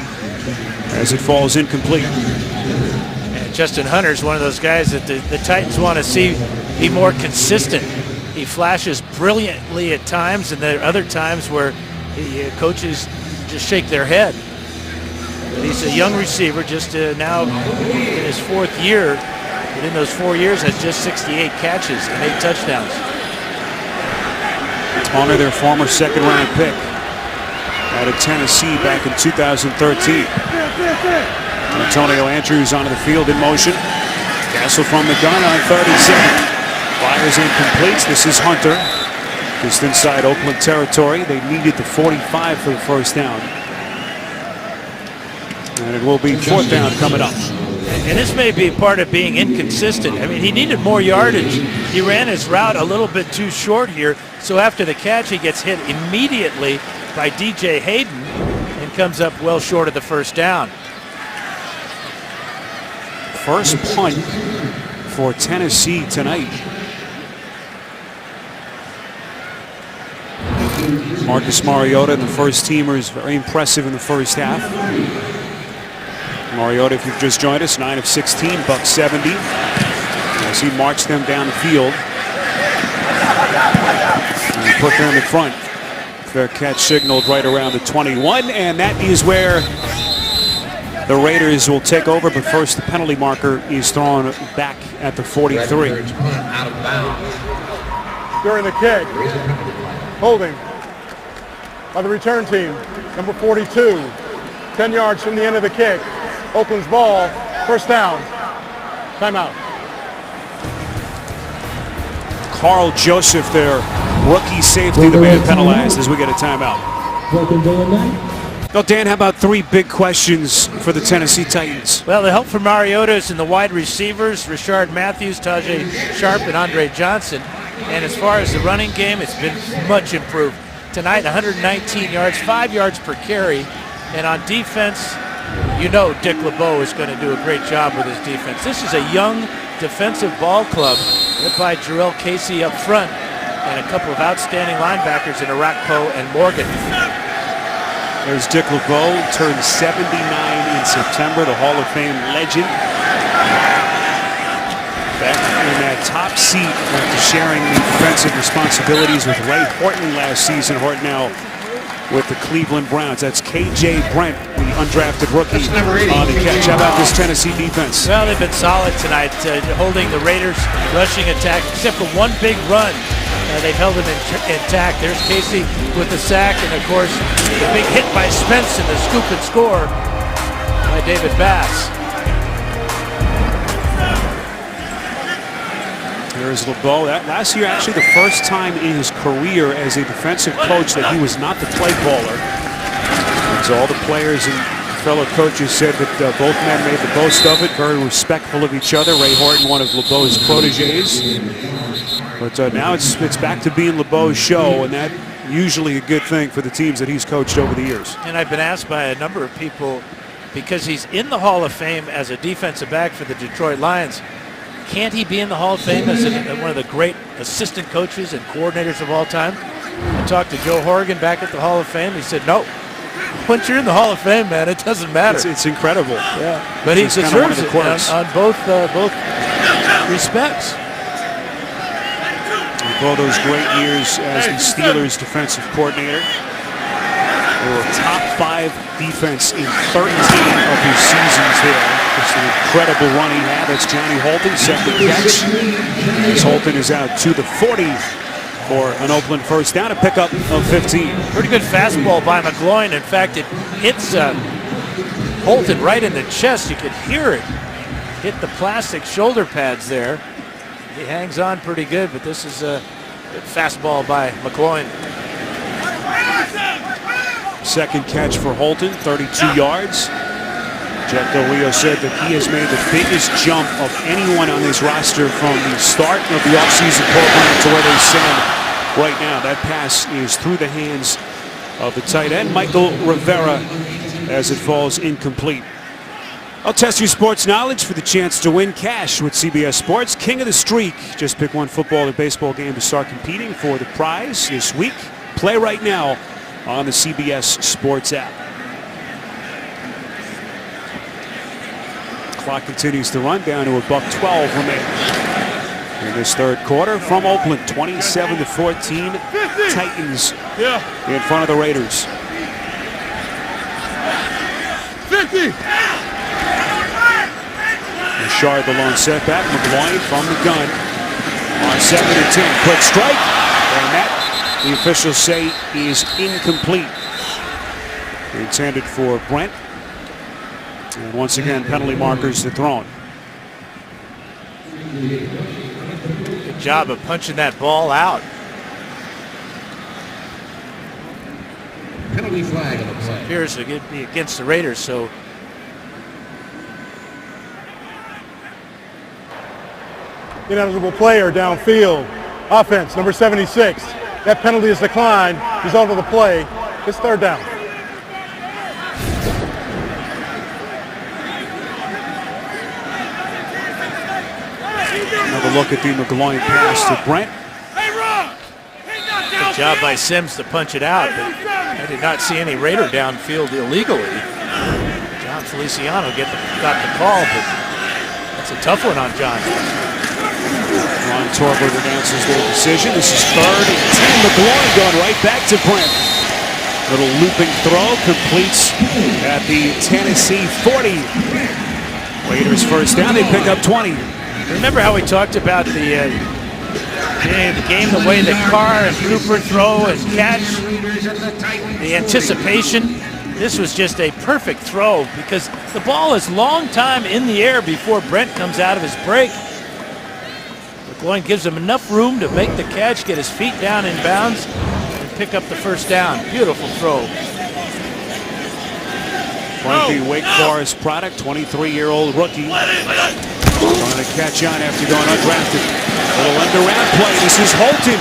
as it falls incomplete. And Justin Hunter's one of those guys that the Titans want to see be more consistent. He flashes brilliantly at times, and there are other times where the coaches just shake their head. But he's a young receiver, just now in his 4th year, but in those 4 years has just 68 catches and 8 touchdowns. Honor their former 2nd-round pick out of Tennessee back in 2013. Antonio Andrews onto the field in motion. Castle from the gun on 37. Fires and completes. This is Hunter. Just inside Oakland territory. They needed the 45 for the first down. And it will be 4th down coming up. And this may be part of being inconsistent. I mean, he needed more yardage. He ran his route a little bit too short here. So after the catch, he gets hit immediately by DJ Hayden and comes up well short of the first down. First punt for Tennessee tonight. Marcus Mariota, the first teamer, is very impressive in the first half. Mariota, if you've just joined us, 9 of 16, $170. As he marched them down the field and put them in front. Fair catch signaled right around the 21, and that is where the Raiders will take over, but first the penalty marker is thrown back at the 43. During the kick, holding by the return team, number 42, 10 yards from the end of the kick. Oakland's ball, first down, timeout. Carl Joseph, their rookie safety, the man penalized as we get a timeout. Well, Dan, how about 3 big questions for the Tennessee Titans? Well, the help from Mariota is in the wide receivers, Rashard Matthews, Tajay Sharp, and Andre Johnson. And as far as the running game, it's been much improved. Tonight, 119 yards, 5 yards per carry. And on defense, you know Dick LeBeau is going to do a great job with his defense. This is a young defensive ball club led by Jarrell Casey up front and a couple of outstanding linebackers in Arakpo and Morgan. There's Dick LeBeau, turned 79 in September, the Hall of Fame legend. Back in that top seat after sharing the defensive responsibilities with Ray Horton last season. Horton now with the Cleveland Browns. That's K.J. Brent, the undrafted rookie on the catch. How about this Tennessee defense? Well, they've been solid tonight, holding the Raiders' rushing attack, except for one big run. They've held them intact. There's Casey with the sack, and of course, the big hit by Spence and the scoop and score by David Bass. There's LeBeau. That last year, actually the first time in his career as a defensive coach that he was not the play caller. And so all the players and fellow coaches said that both men made the most of it, very respectful of each other. Ray Horton, one of LeBeau's proteges. But now it's back to being LeBeau's show, and that usually a good thing for the teams that he's coached over the years. And I've been asked by a number of people, because he's in the Hall of Fame as a defensive back for the Detroit Lions, can't he be in the Hall of Fame as one of the great assistant coaches and coordinators of all time? I talked to Joe Horrigan back at the Hall of Fame. He said, no. Once you're in the Hall of Fame, man, it doesn't matter. It's incredible. Yeah, but he deserves it on both respects. With all those great years as the Steelers defensive coordinator, they were a top 5 defense in 13 of his seasons there. Just an incredible run he had. That's Johnny Holton, second catch. As Holton is out to the 40 for an Oakland first down, a pickup of 15. Pretty good fastball by McGloin. In fact, it hits Holton right in the chest. You could hear it hit the plastic shoulder pads there. He hangs on pretty good, but this is a good fastball by McGloin. Second catch for Holton, 32 yards. Jack Del Rio said that he has made the biggest jump of anyone on this roster from the start of the offseason program to where they stand right now. That pass is through the hands of the tight end, Michael Rivera, as it falls incomplete. I'll test your sports knowledge for the chance to win cash with CBS Sports. King of the Streak. Just pick one football or baseball game to start competing for the prize this week. Play right now on the CBS Sports app. Clock continues to run down to a $1:12 remaining in this third quarter from Oakland. 27-14. Titans in front of the Raiders. 50. Richard the lone setback. McGloin from the gun on 2nd and 10. Quick strike, and that the officials say is incomplete. Intended for Brent. And once again, penalty markers are thrown. Good job of punching that ball out. Penalty flag on the play. Appears to be against the Raiders, so Ineligible player downfield. Offense, number 76. That penalty is declined. Result of the play. It's third down. Another look at the McGloin pass to Brent. good job by Sims to punch it out, but I did not see any Raider downfield illegally. John Feliciano got the call, but that's a tough one on John. Ron Torbert announces their decision. This is 3rd and 10. McGloin going right back to Brent. Little looping throw completes at the Tennessee 40. Raiders first down. They pick up 20. Remember how we talked about the game, the way that Carr and Cooper throw and catch, the anticipation. This was just a perfect throw because the ball is long time in the air before Brent comes out of his break. McGloin gives him enough room to make the catch, get his feet down in bounds, and pick up the first down. Beautiful throw. One the Wake Forest product, 23-year-old rookie. Trying to catch on after going undrafted. Little end-around play. This is Holton.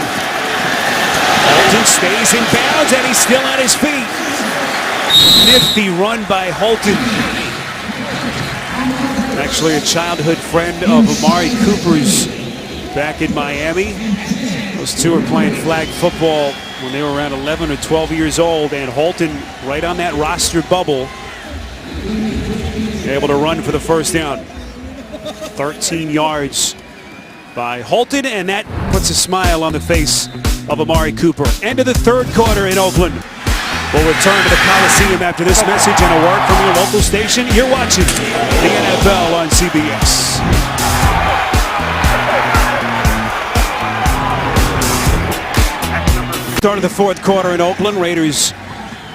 Holton stays in bounds, and he's still on his feet. Nifty run by Holton. Actually a childhood friend of Amari Cooper's back in Miami. Those two were playing flag football when they were around 11 or 12 years old, and Holton right on that roster bubble, able to run for the first down. 13 yards by Holton, and that puts a smile on the face of Amari Cooper. End of the third quarter in Oakland. We'll return to the Coliseum after this message and a word from your local station. You're watching the NFL on CBS. Start of the fourth quarter in Oakland. Raiders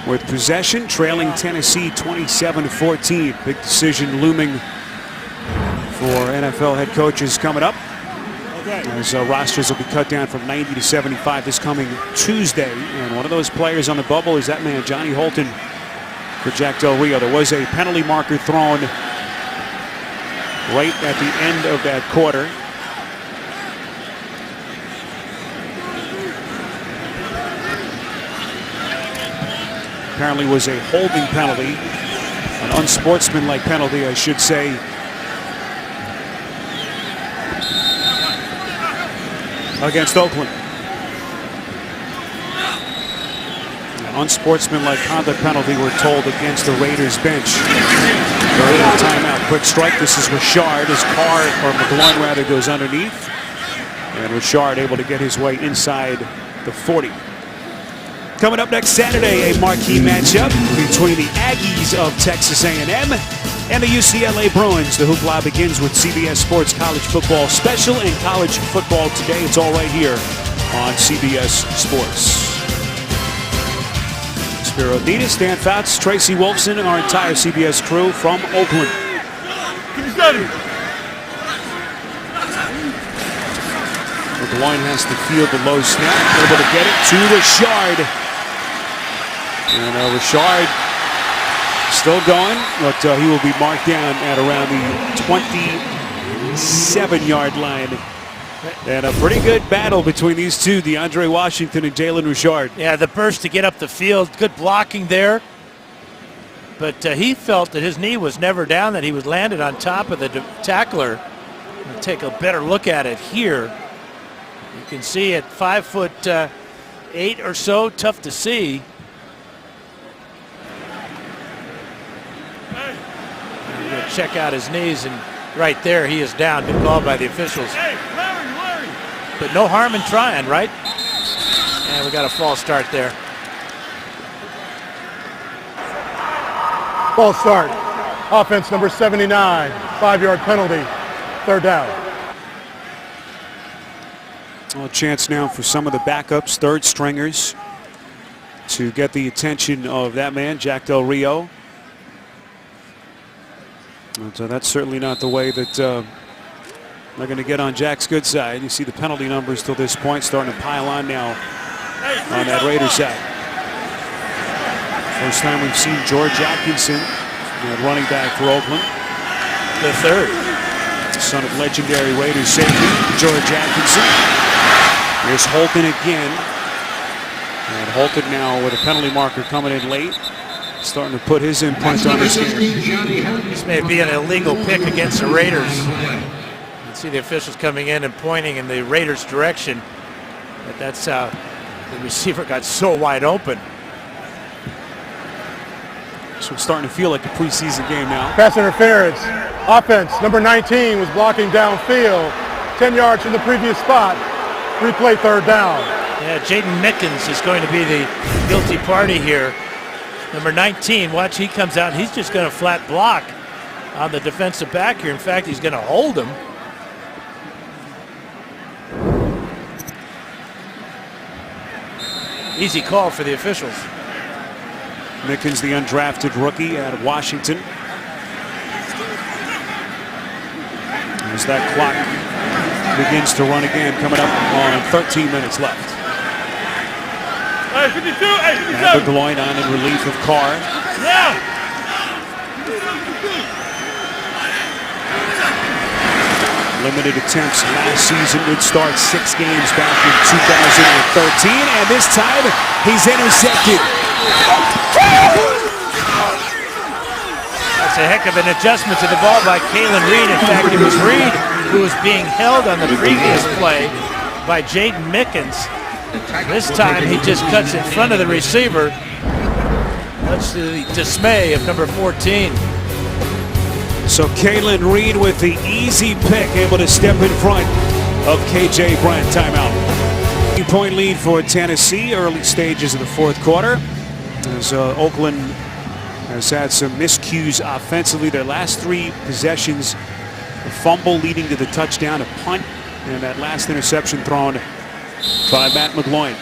with possession, trailing Tennessee 27-14. Big decision looming for NFL head coaches coming up, as rosters will be cut down from 90 to 75 this coming Tuesday. And one of those players on the bubble is that man, Johnny Holton, for Jack Del Rio. There was a penalty marker thrown right at the end of that quarter. Apparently was a holding penalty, an unsportsmanlike penalty, I should say, against Oakland. An unsportsmanlike conduct penalty, we're told, against the Raiders bench. During a timeout. Quick strike. This is Richard as Carr, or McGloin rather, goes underneath. And Richard able to get his way inside the 40. Coming up next Saturday, a marquee matchup between the Aggies of Texas A&M and the UCLA Bruins. The hoopla begins with CBS Sports College Football Special and College Football Today. It's all right here on CBS Sports. Spiro Ditas, Dan Fouts, Tracy Wolfson, our entire CBS crew from Oakland. McGloin has to field the low snap, able to get it to Richard. And Richard still going, but he will be marked down at around the 27-yard line. And a pretty good battle between these two, DeAndre Washington and Jalen Richard. Yeah, the burst to get up the field, good blocking there. But he felt that his knee was never down, that he was landed on top of the tackler. We'll take a better look at it here. You can see at 5'8" or so, tough to see. check out his knees, and right there he is down. Been called by the officials. But no harm in trying, right? And we got a false start there. False start. Offense number 79. 5-yard penalty. Third down. Well, a chance now for some of the backups, third stringers, to get the attention of that man, Jack Del Rio. And so that's certainly not the way that they're going to get on Jack's good side. You see the penalty numbers till this point starting to pile on now on that Raiders side. First time we've seen George Atkinson, running back for Oakland. The third. Son of legendary Raiders safety, George Atkinson. Here's Holton again. And Holton now with a penalty marker coming in late. Starting to put his imprint on this game. This may be an illegal pick against the Raiders. You see the officials coming in and pointing in the Raiders' direction. But that's how the receiver got so wide open. So it's starting to feel like a preseason game now. Pass interference. Offense number 19 was blocking downfield. 10 yards from the previous spot. Replay third down. Yeah, Jaden Mickens is going to be the guilty party here. Number 19, watch, he comes out. He's just going to flat block on the defensive back here. In fact, he's going to hold him. Easy call for the officials. Mickens, the undrafted rookie out of Washington. As that clock begins to run again, coming up on 13 minutes left. Hey, 52, hey, 57. Beloin on in relief of Carr. Yeah. Limited attempts last season, would start 6 games back in 2013, and this time he's intercepted. That's a heck of an adjustment to the ball by Kalen Reed. In fact, it was Reed who was being held on the previous play by Jaden Mickens. This time he just cuts in front of the receiver. That's the dismay of number 14. So Kalen Reed with the easy pick, able to step in front of KJ Brent. Timeout. 3-point lead for Tennessee, early stages of the fourth quarter. As Oakland has had some miscues offensively. Their last 3 possessions, a fumble leading to the touchdown, a punt, and that last interception thrown by Matt McGloin.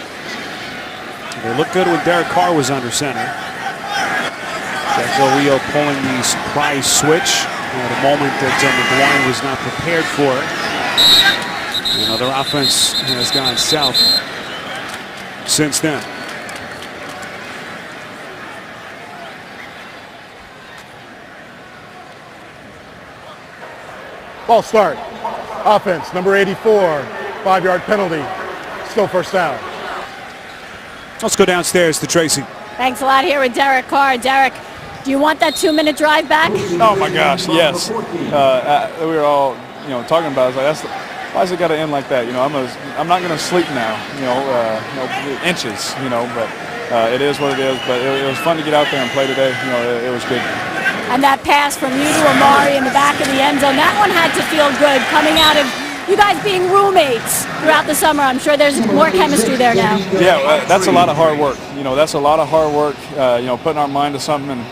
They looked good when Derek Carr was under center. Jack Del Rio pulling the surprise switch at a moment that McGloin was not prepared for. And their offense has gone south since then. Ball start. Offense number 84. 5-yard penalty. Still first down. Let's go downstairs to Tracy. Thanks a lot here with Derek Carr. Derek, do you want that 2-minute drive back? Oh my gosh, yes. We were all, talking about it. I was like, why has it got to end like that? I'm not going to sleep now. Inches. But it is what it is. But it was fun to get out there and play today. It was good. And that pass from you to Amari in the back of the end zone, that one had to feel good coming out of you guys being roommates throughout the summer. I'm sure there's more chemistry there now. Yeah, that's a lot of hard work. That's a lot of hard work, putting our mind to something and,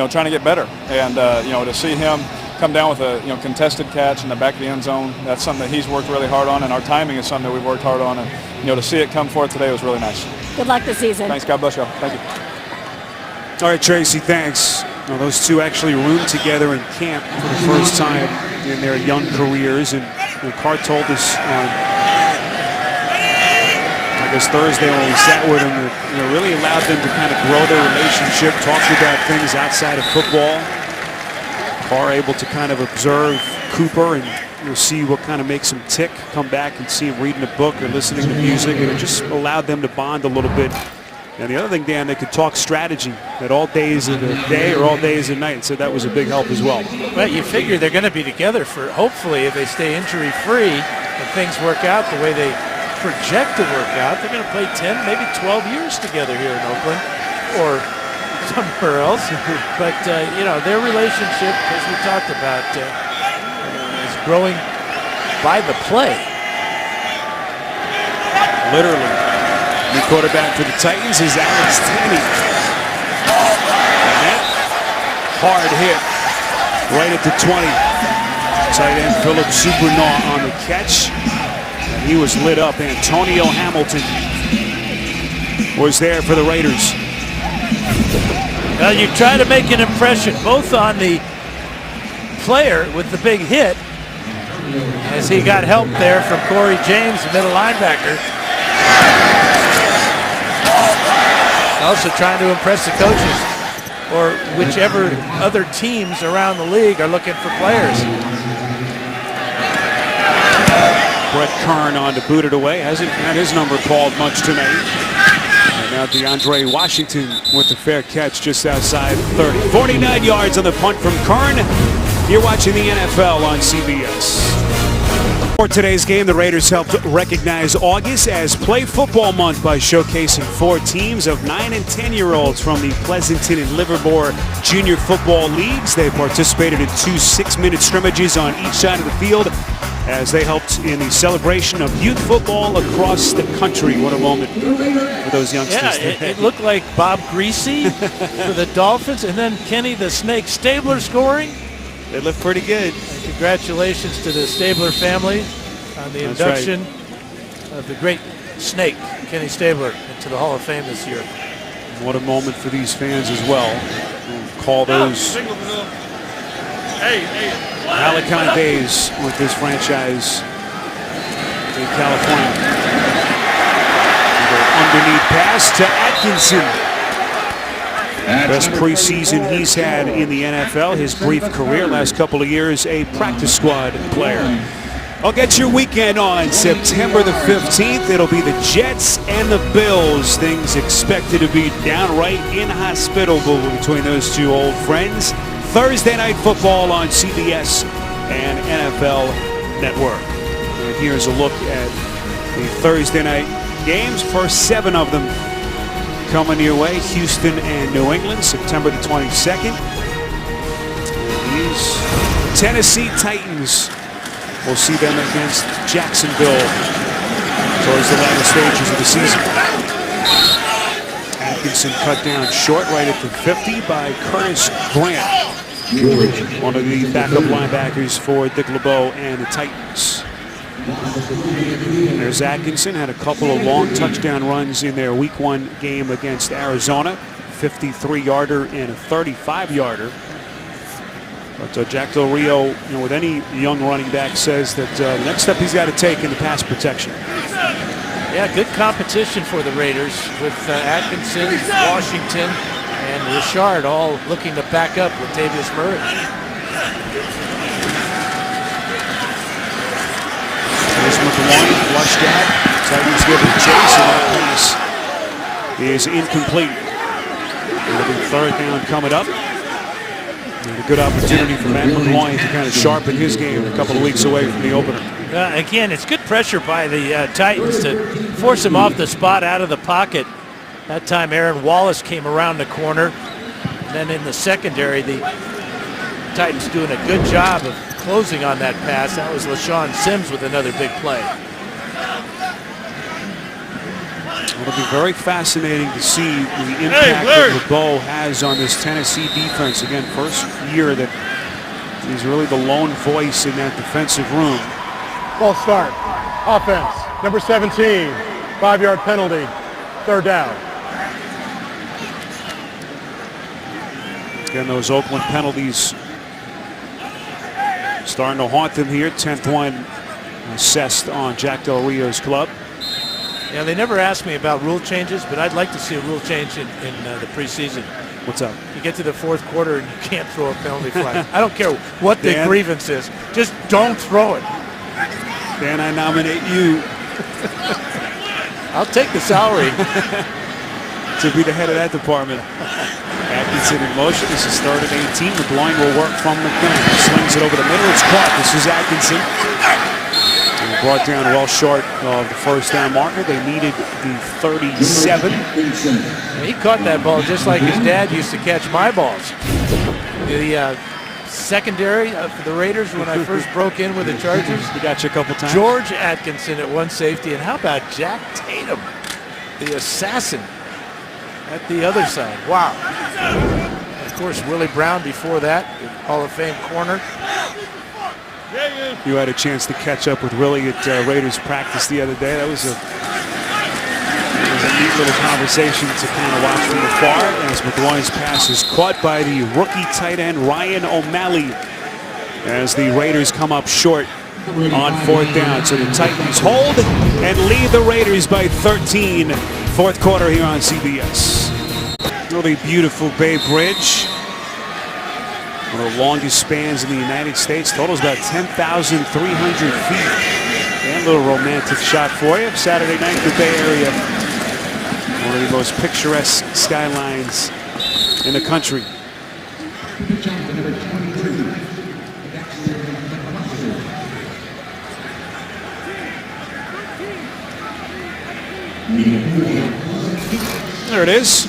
trying to get better. And, to see him come down with a, contested catch in the back of the end zone, that's something that he's worked really hard on, and our timing is something that we've worked hard on. And, to see it come forth today was really nice. Good luck this season. Thanks. God bless y'all. Thank you. All right, Tracy, thanks. Well, those two actually roomed together in camp for the first time in their young careers, and Carr told us on, I guess, Thursday when we sat with him that really allowed them to kind of grow their relationship, talk about things outside of football. Carr able to kind of observe Cooper and see what kind of makes him tick, come back and see him reading a book or listening to music, and it just allowed them to bond a little bit. And the other thing, Dan, they could talk strategy at all days of the day or all days of night. So that was a big help as well. Well, you figure they're going to be together for, hopefully, if they stay injury-free and things work out the way they project to work out, they're going to play 10, maybe 12 years together here in Oakland. Or somewhere else. But, you know, their relationship, as we talked about, is growing by the play. Literally. The quarterback for the Titans is Alex Tenney. And that hard hit right at the 20. Tight end Philip Supernaw on the catch. And he was lit up. Antonio Hamilton was there for the Raiders. Well, you try to make an impression both on the player with the big hit, as he got help there from Corey James, the middle linebacker. Also trying to impress the coaches or whichever other teams around the league are looking for players. Brett Kern on to boot it away. Hasn't had his number called much tonight. And now DeAndre Washington with the fair catch just outside 30. 49 yards on the punt from Kern. You're watching the NFL on CBS. For today's game, the Raiders helped recognize August as Play Football Month by showcasing 4 teams of 9- and 10-year-olds from the Pleasanton and Livermore Junior Football Leagues. They participated in 2 6-minute scrimmages on each side of the field as they helped in the celebration of youth football across the country. What a moment for those youngsters. Yeah, it looked like Bob Greasy for the Dolphins, and then Kenny the Snake Stabler scoring. They look pretty good. And congratulations to the Stabler family on the induction of the great snake, Kenny Stabler, into the Hall of Fame this year. What a moment for these fans as well. We'll call those Halcyon days with this franchise in California. Underneath pass to Atkinson. Best preseason he's had in the NFL, his brief career, last couple of years, a practice squad player. I'll get your weekend on September the 15th. It'll be the Jets and the Bills. Things expected to be downright inhospitable between those two old friends. Thursday Night Football on CBS and NFL Network. And here's a look at the Thursday night games. First 7 of them coming your way. Houston and New England, September the 22nd. These Tennessee Titans, we'll see them against Jacksonville towards the latter stages of the season. Atkinson cut down short right at the 50 by Curtis Grant, one of the backup linebackers for Dick LeBeau and the Titans. There's Atkinson, had a couple of long touchdown runs in their Week 1 game against Arizona, 53-yarder and a 35-yarder. But Jack Del Rio, with any young running back, says that the next step he's got to take in the pass protection. Yeah, good competition for the Raiders with Atkinson, Washington, and Richard all looking to back up Latavius Murray. Here's McLaurin, flushed out. Titans give it a chase, and that pass is incomplete. It'll be 3rd down coming up. And a good opportunity for Matt McLaurin to kind of sharpen his game a couple of weeks away from the opener. Again, it's good pressure by the Titans to force him off the spot, out of the pocket. That time Aaron Wallace came around the corner. And then in the secondary, the Titans doing a good job of closing on that pass. That was LaShawn Sims with another big play. It'll be very fascinating to see the impact that LeBeau has on this Tennessee defense. Again, first year that he's really the lone voice in that defensive room. False start. Offense. Number 17. 5-yard penalty. 3rd down. Again, those Oakland penalties starting to haunt them here. 10th one assessed on Jack Del Rio's club. Yeah, they never asked me about rule changes, but I'd like to see a rule change in the preseason. What's up? You get to the 4th quarter and you can't throw a penalty flag. I don't care what the grievance is. Just don't throw it. Dan, I nominate you. I'll take the salary. To be the head of that department. Atkinson in motion. This is 3rd and 18. McLaurin will work from McMahon. Slings it over the middle. It's caught. This is Atkinson. And brought down well short of the first down marker. They needed the 37. He caught that ball just like his dad used to catch my balls. The secondary for the Raiders when I first broke in with the Chargers. He got you a couple times. George Atkinson at one safety, and how about Jack Tatum, the assassin, at the other side? Wow. Of course, Willie Brown before that, Hall of Fame corner. You had a chance to catch up with Willie at Raiders practice the other day. That was a neat little conversation to kind of watch from afar as McGuire's pass is caught by the rookie tight end Ryan O'Malley as the Raiders come up short on fourth down. So the Titans hold and lead the Raiders by 13. Fourth quarter here on CBS. Really beautiful Bay Bridge. One of the longest spans in the United States. Totals about 10,300 feet. And a little romantic shot for you. Saturday night in the Bay Area. One of the most picturesque skylines in the country. There it is.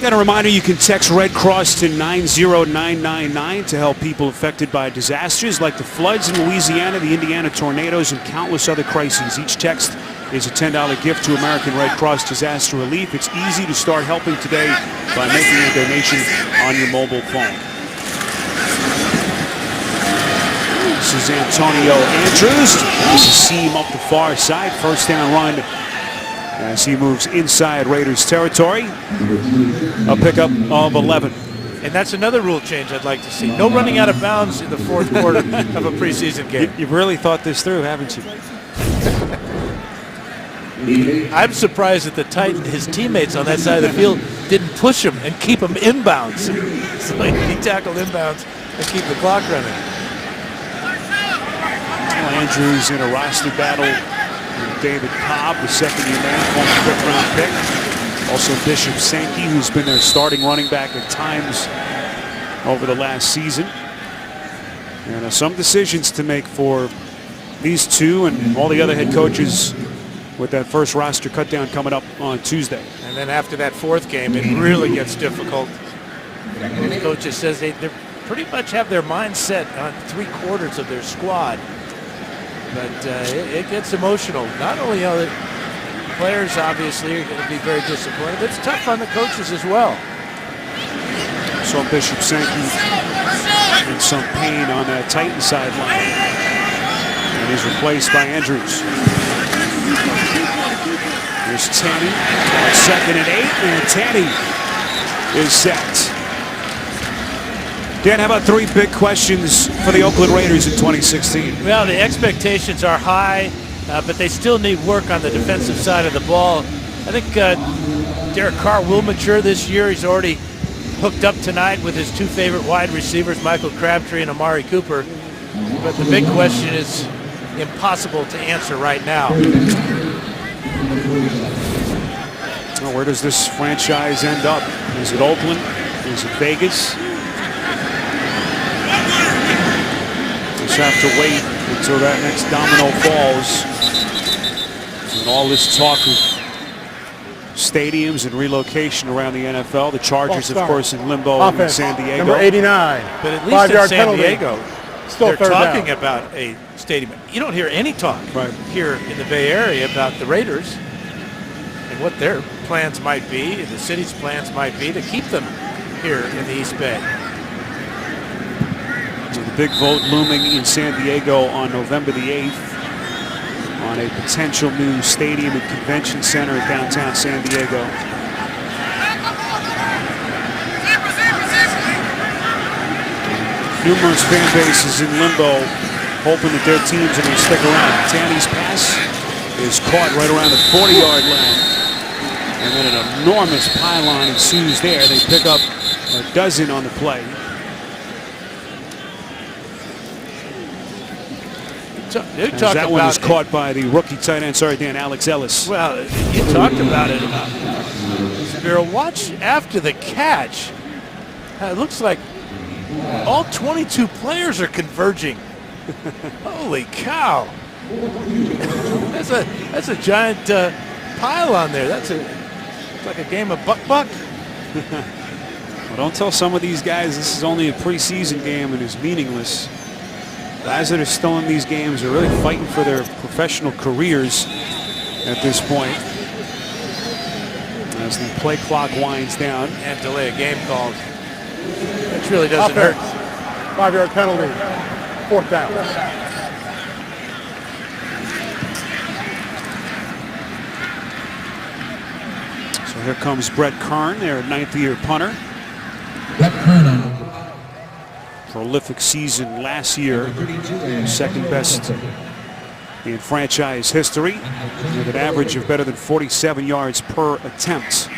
And a reminder, you can text Red Cross to 90999 to help people affected by disasters like the floods in Louisiana, the Indiana tornadoes, and countless other crises. Each text is a $10 gift to American Red Cross Disaster Relief. It's easy to start helping today by making a donation on your mobile phone. This is Antonio Andrews. This is seam up the far side. First down run as he moves inside Raiders territory. A pickup of 11. And that's another rule change I'd like to see. No running out of bounds in the fourth quarter of a preseason game. You've really thought this through, haven't you? I'm surprised that his teammates on that side of the field didn't push him and keep him inbounds. So he tackled inbounds and keep the clock running. Andrews in a roster battle with David Cobb, the second-year man, former fifth-round pick. Also Bishop Sankey, who's been their starting running back at times over the last season. And some decisions to make for these two and all the other head coaches with that first roster cutdown coming up on Tuesday. And then after that fourth game, it really gets difficult. The coaches says they pretty much have their mind set on 3/4 of their squad. But it gets emotional. Not only are the players obviously are going to be very disappointed, but it's tough on the coaches as well. Saw Bishop Sankey in some pain on that Titan sideline. And he's replaced by Andrews. Here's Tanny on 2nd and 8, and Tanny is set. Dan, how about 3 big questions for the Oakland Raiders in 2016? Well, the expectations are high, but they still need work on the defensive side of the ball. I think Derek Carr will mature this year. He's already hooked up tonight with his 2 favorite wide receivers, Michael Crabtree and Amari Cooper. But the big question is impossible to answer right now. Well, where does this franchise end up? Is it Oakland? Is it Vegas? Just have to wait until that next domino falls. And all this talk of stadiums and relocation around the NFL. The Chargers, of course, in limbo in San Diego. Number 89. But at least in San penalty. Diego, Still they're third talking down. about a stadium. You don't hear any talk right here in the Bay Area about the Raiders and what their plans might be, and the city's plans might be to keep them here in the East Bay. So the big vote looming in San Diego on November the 8th on a potential new stadium and convention center in downtown San Diego. Numerous fan bases in limbo, hoping that their teams are going to stick around. Tanny's pass is caught right around the 40-yard line. And then an enormous pylon ensues there. They pick up a dozen on the play. That one is caught by the rookie tight end, sorry Dan, Alex Ellis. Well, you talked about it. Spiro, watch after the catch. It looks like all 22 players are converging. Holy cow. That's a giant pile on there. It's like a game of buck. Well, don't tell some of these guys this is only a preseason game and is meaningless. Guys that are still in these games are really fighting for their professional careers at this point. As the play clock winds down. And delay a game called. Which really doesn't hurt. 5-yard penalty. 4th down. So here comes Brett Kern, their 9th-year punter. Brett Kern. Prolific season last year, second best in franchise history, with an average of better than 47 yards per attempt.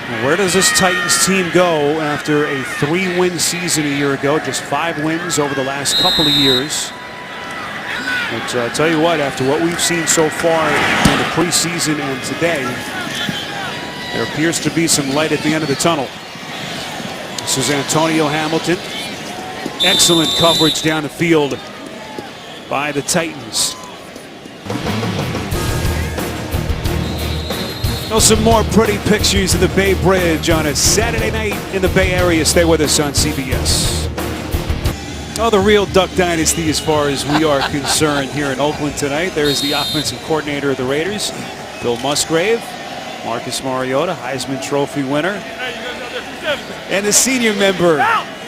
Now, where does this Titans team go after a 3-win season a year ago? Just 5 wins over the last couple of years. But I'll tell you what, after what we've seen so far in the preseason and today, there appears to be some light at the end of the tunnel. This is Antonio Hamilton. Excellent coverage down the field by the Titans. Now some more pretty pictures of the Bay Bridge on a Saturday night in the Bay Area. Stay with us on CBS. Oh, the real Duck Dynasty as far as we are concerned here in Oakland tonight. There's the offensive coordinator of the Raiders, Bill Musgrave. Marcus Mariota, Heisman Trophy winner. And the senior member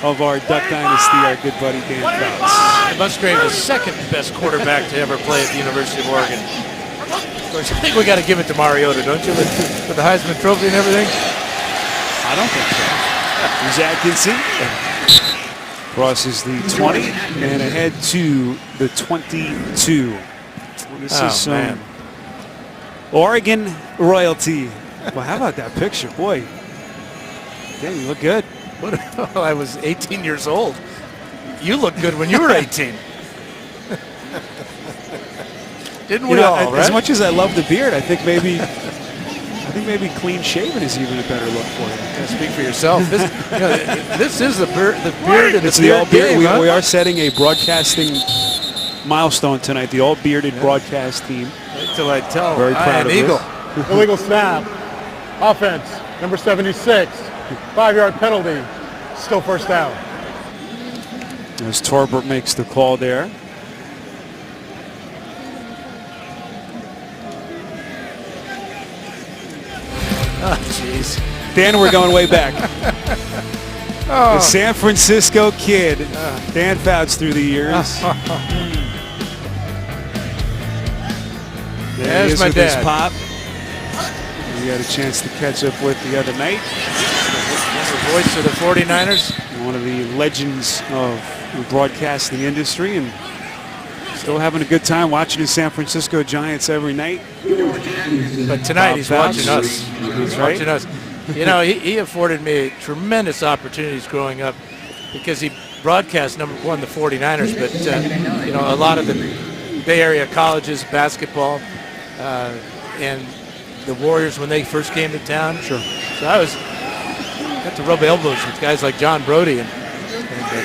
of our Duck Dynasty, our good buddy Dan Fouts. Musgrave, the second best quarterback to ever play at the University of Oregon. Of course, I think we got to give it to Mariota, don't you, with the Heisman Trophy and everything? I don't think so. Here's Atkinson. Crosses the 20 and ahead to the 22. This is some Oregon royalty. Well, how about that picture? Boy, yeah, you look good. Well, I was 18 years old. You looked good when you were 18. Didn't we all, right? As much as I love the beard, I think maybe clean shaven is even a better look for you. Yeah, speak for yourself. This is the beard and it's the all-beard. game, We are setting a broadcasting milestone tonight. The all-bearded broadcast team. Wait till I tell. Very proud of Eagle. this. Illegal snap. Offense, number 76. 5-yard penalty. Still 1st down. As Torbert makes the call there. Oh, jeez. Dan, we're going way back. The San Francisco Kid. Dan Fouts through the years. There he is my with dad. his pop. We had a chance to catch up with the other night. The voice of the 49ers. One of the legends of the broadcasting industry, and still having a good time watching the San Francisco Giants every night. But tonight he's watching us. He's watching us. You know, he afforded me tremendous opportunities growing up because he broadcast, number one, the 49ers, but, you know, a lot of the Bay Area colleges, basketball, and the Warriors when they first came to town. Sure. So I got to rub elbows with guys like John Brody and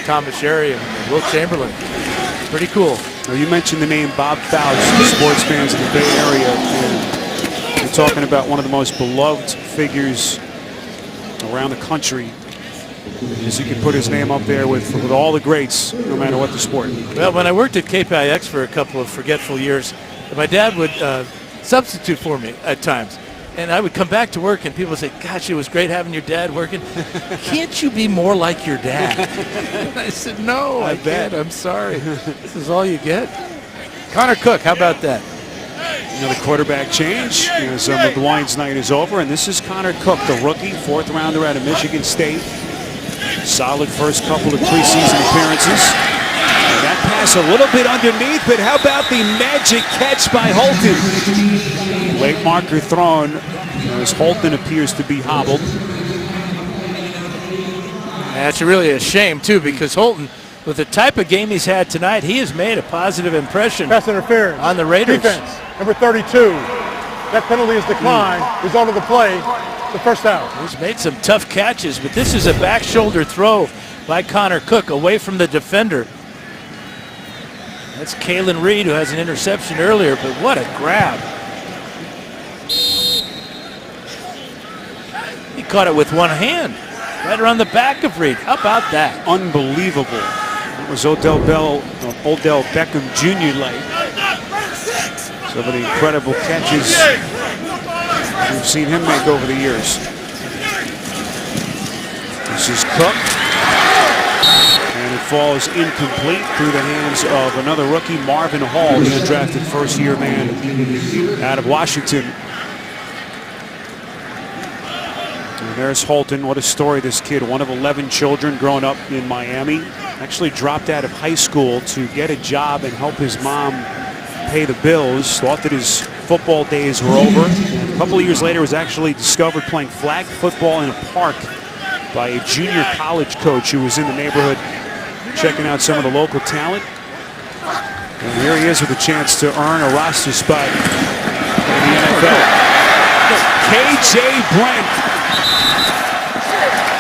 Thomas Sherry and Wilt Chamberlain. It's pretty cool. Now, you mentioned the name Bob Fouts, sports fans in the Bay Area, and you're talking about one of the most beloved figures around the country, as he can put his name up there with all the greats, no matter what the sport. Well, when I worked at KPIX for a couple of forgetful years, my dad would substitute for me at times. And I would come back to work and people would say, gosh, it was great having your dad working. Can't you be more like your dad? And I said, no, I can't. I'm sorry. This is all you get. Connor Cook, how about that? Another quarterback change as McGuine's night is over. And this is Connor Cook, the rookie, 4th rounder out of Michigan State. Solid first couple of preseason appearances. And that pass a little bit underneath, but how about the magic catch by Holton? Late marker thrown as Holton appears to be hobbled. That's really a shame, too, because Holton, with the type of game he's had tonight, he has made a positive impression. Pass interference on the Raiders. Defense, number 32. That penalty is declined. Result of the play, the 1st down. He's made some tough catches, but this is a back shoulder throw by Connor Cook away from the defender. That's Kalen Reed, who has an interception earlier, but what a grab. He caught it with one hand, right around the back of Reed. How about that? Unbelievable. It was Odell Beckham Jr. like. Some of the incredible catches we've seen him make over the years. This is Cook. And it falls incomplete through the hands of another rookie, Marvin Hall, the undrafted first-year man out of Washington. And there's Holton. What a story, this kid. One of 11 children growing up in Miami. Actually dropped out of high school to get a job and help his mom pay the bills. Thought that his football days were over. And a couple of years later was actually discovered playing flag football in a park by a junior college coach who was in the neighborhood checking out some of the local talent. And here he is with a chance to earn a roster spot in the NFL. KJ Brent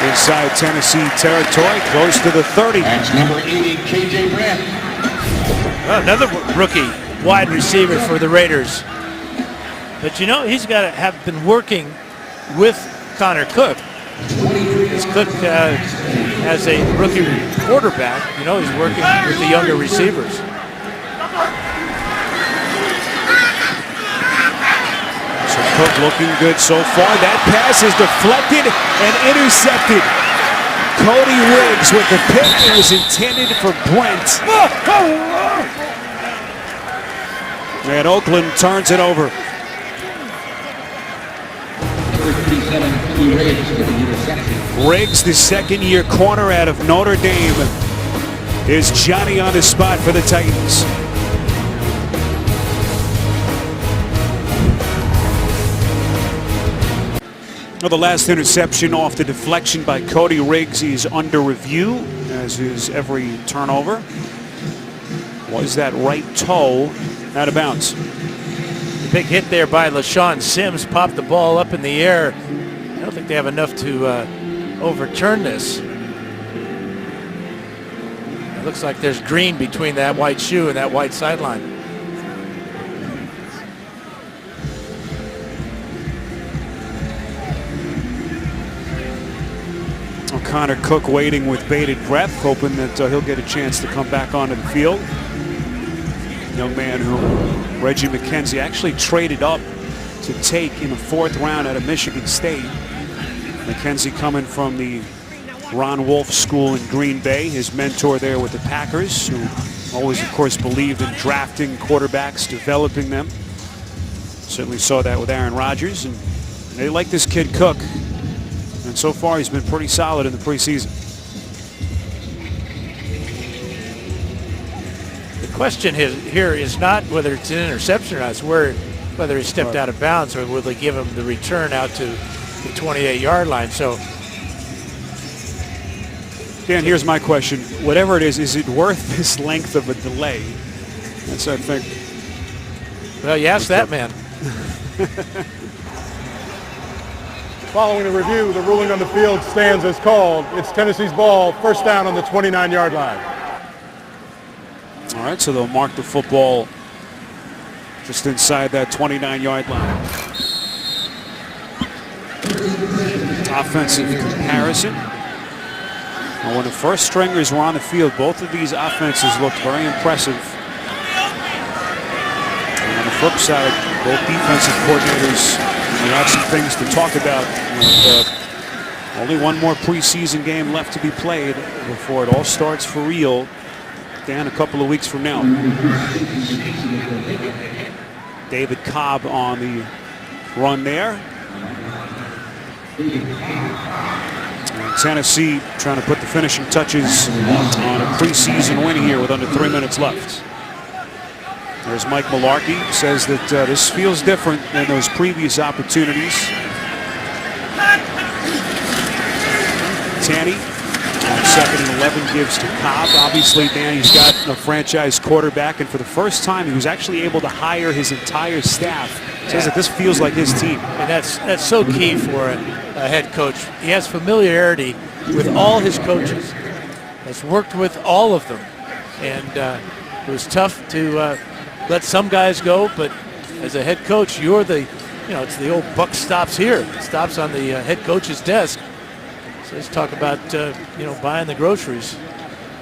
inside Tennessee territory, close to the 30. That's number 80, KJ Brent. Well, another rookie wide receiver for the Raiders. But you know, he's got to have been working with Connor Cook. As Cook as a rookie quarterback, you know, he's working with the younger receivers. So Cook looking good so far. That pass is deflected and intercepted. Cody Riggs with the pick. It was intended for Brent. And Oakland turns it over. Riggs, the second-year corner out of Notre Dame, is Johnny on the spot for the Titans. Well, the last interception off the deflection by Cody Riggs. He's under review, as is every turnover. Was that right toe out of bounds? Big hit there by LaShawn Sims, popped the ball up in the air. I don't think they have enough to overturn this. It looks like there's green between that white shoe and that white sideline. Connor Cook waiting with bated breath, hoping that he'll get a chance to come back onto the field. Young man who Reggie McKenzie actually traded up to take in the 4th round out of Michigan State. McKenzie coming from the Ron Wolf School in Green Bay, his mentor there with the Packers, who always, of course, believed in drafting quarterbacks, developing them. Certainly saw that with Aaron Rodgers, and they like this kid Cook. And so far, he's been pretty solid in the preseason. The question here is not whether it's an interception or not, it's whether he stepped out of bounds or will they give him the return out to the 28-yard line. So, Dan, here's my question. Whatever it is it worth this length of a delay? That's, I think. Well, you ask that man. Following the review, the ruling on the field stands as called. It's Tennessee's ball, first down on the 29-yard line. All right, so they'll mark the football just inside that 29-yard line. Offensive comparison. And when the first stringers were on the field, both of these offenses looked very impressive. And on the flip side, both defensive coordinators have some things to talk about. With, only one more preseason game left to be played before it all starts for real. Dan, a couple of weeks from now. David Cobb on the run there. And Tennessee trying to put the finishing touches on a preseason win here with under 3 minutes left. There's Mike Mularkey, says that this feels different than those previous opportunities. Tanny on 2nd and 11 gives to Cobb. Obviously, Dan, he's got a franchise quarterback, and for the first time, he was actually able to hire his entire staff. Says that this feels like his team. And that's so key for a head coach. He has familiarity with all his coaches. Has worked with all of them. And It was tough to let some guys go, but as a head coach, you're the, it's the old buck stops here. It stops on the head coach's desk. So let's talk about, buying the groceries.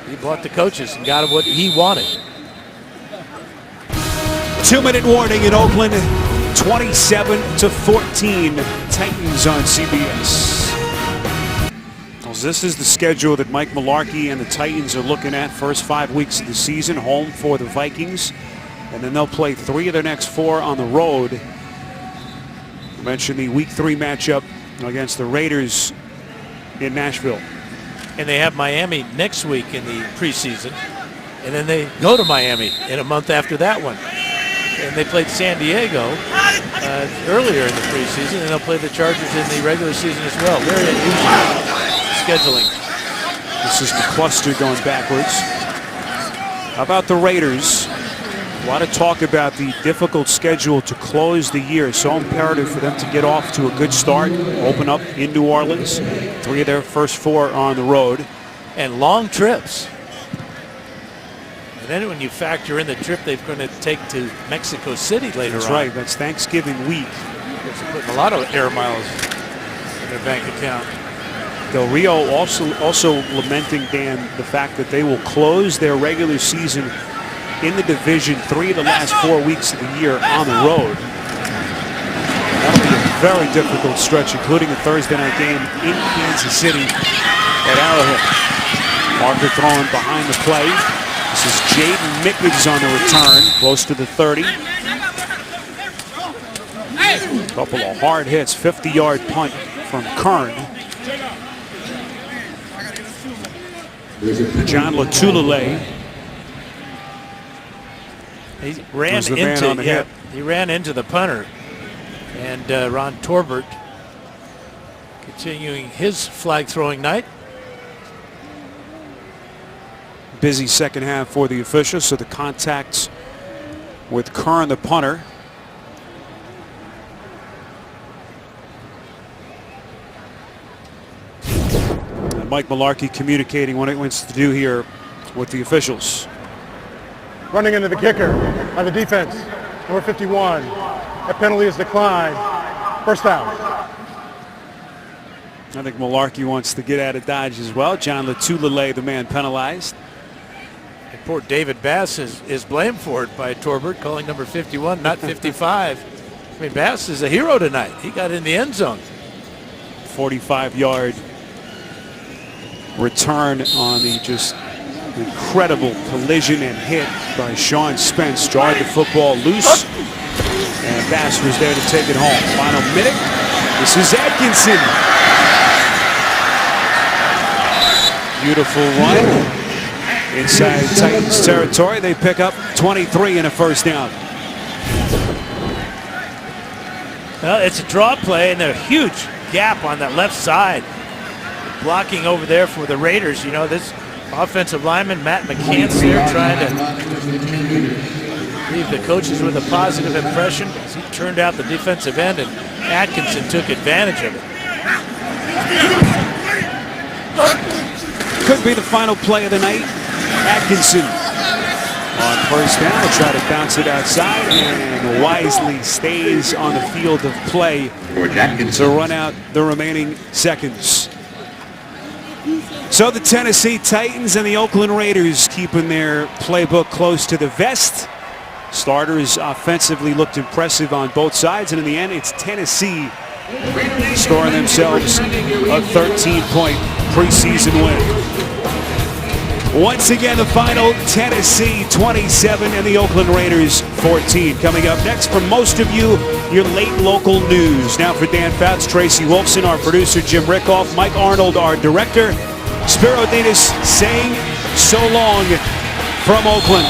He bought the coaches and got what he wanted. 2-minute warning in Oakland, 27-14, Titans on CBS. Well, this is the schedule that Mike Mularkey and the Titans are looking at. First 5 weeks of the season, home for the Vikings. And then they'll play 3 of their next 4 on the road. I mentioned the Week 3 matchup against the Raiders in Nashville. And they have Miami next week in the preseason. And then they go to Miami in a month after that one. And they played San Diego earlier in the preseason, and they'll play the Chargers in the regular season as well. Very unusual scheduling. This is the cluster going backwards. How about the Raiders? A lot of talk about the difficult schedule to close the year. So imperative for them to get off to a good start, open up in New Orleans. 3 of their first 4 on the road. And long trips. And then when you factor in the trip they're going to take to Mexico City later on. That's right. That's Thanksgiving week. They're putting a lot of air miles in their bank account. Del Rio also lamenting, Dan, the fact that they will close their regular season in the division 3 of the last 4 weeks of the year on the road. That'll be a very difficult stretch, including a Thursday night game in Kansas City at Arrowhead. Parker throwing behind the play. This is Jaden Mickens on the return, close to the 30. A couple of hard hits, 50-yard punt from Kern. John Latulele. He ran into the punter, and Ron Torbert continuing his flag throwing night. Busy second half for the officials, so the contacts with Kern, the punter. And Mike Mularkey communicating what he wants to do here with the officials. Running into the kicker by the defense, number 51. That penalty is declined. First down. I think Mularkey wants to get out of Dodge as well. John Latulele, the man penalized. And poor David Bass is blamed for it by Torbert, calling number 51, not 55. I mean, Bass is a hero tonight. He got in the end zone. 45-yard return on the just incredible collision and hit by Sean Spence. Jarred the football loose, and Bass was there to take it home. Final minute. This is Atkinson. Beautiful run inside Titans territory. They pick up 23 and a first down. Well, it's a draw play, and a huge gap on that left side. Blocking over there for the Raiders. You know, this offensive lineman, Matt McCants, there trying to leave the coaches with a positive impression. He turned out the defensive end, and Atkinson took advantage of it. Could be the final play of the night. Atkinson on first down will try to bounce it outside, and wisely stays on the field of play to run out the remaining seconds. So the Tennessee Titans and the Oakland Raiders keeping their playbook close to the vest. Starters offensively looked impressive on both sides, and in the end it's Tennessee scoring themselves a 13-point preseason win. Once again, the final, Tennessee 27 and the Oakland Raiders 14. Coming up next, for most of you, your late local news. Now for Dan Fouts, Tracy Wolfson, our producer Jim Rickoff, Mike Arnold, our director, Spiro Dinas saying so long from Oakland.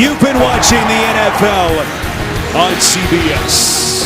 You've been watching the NFL on CBS.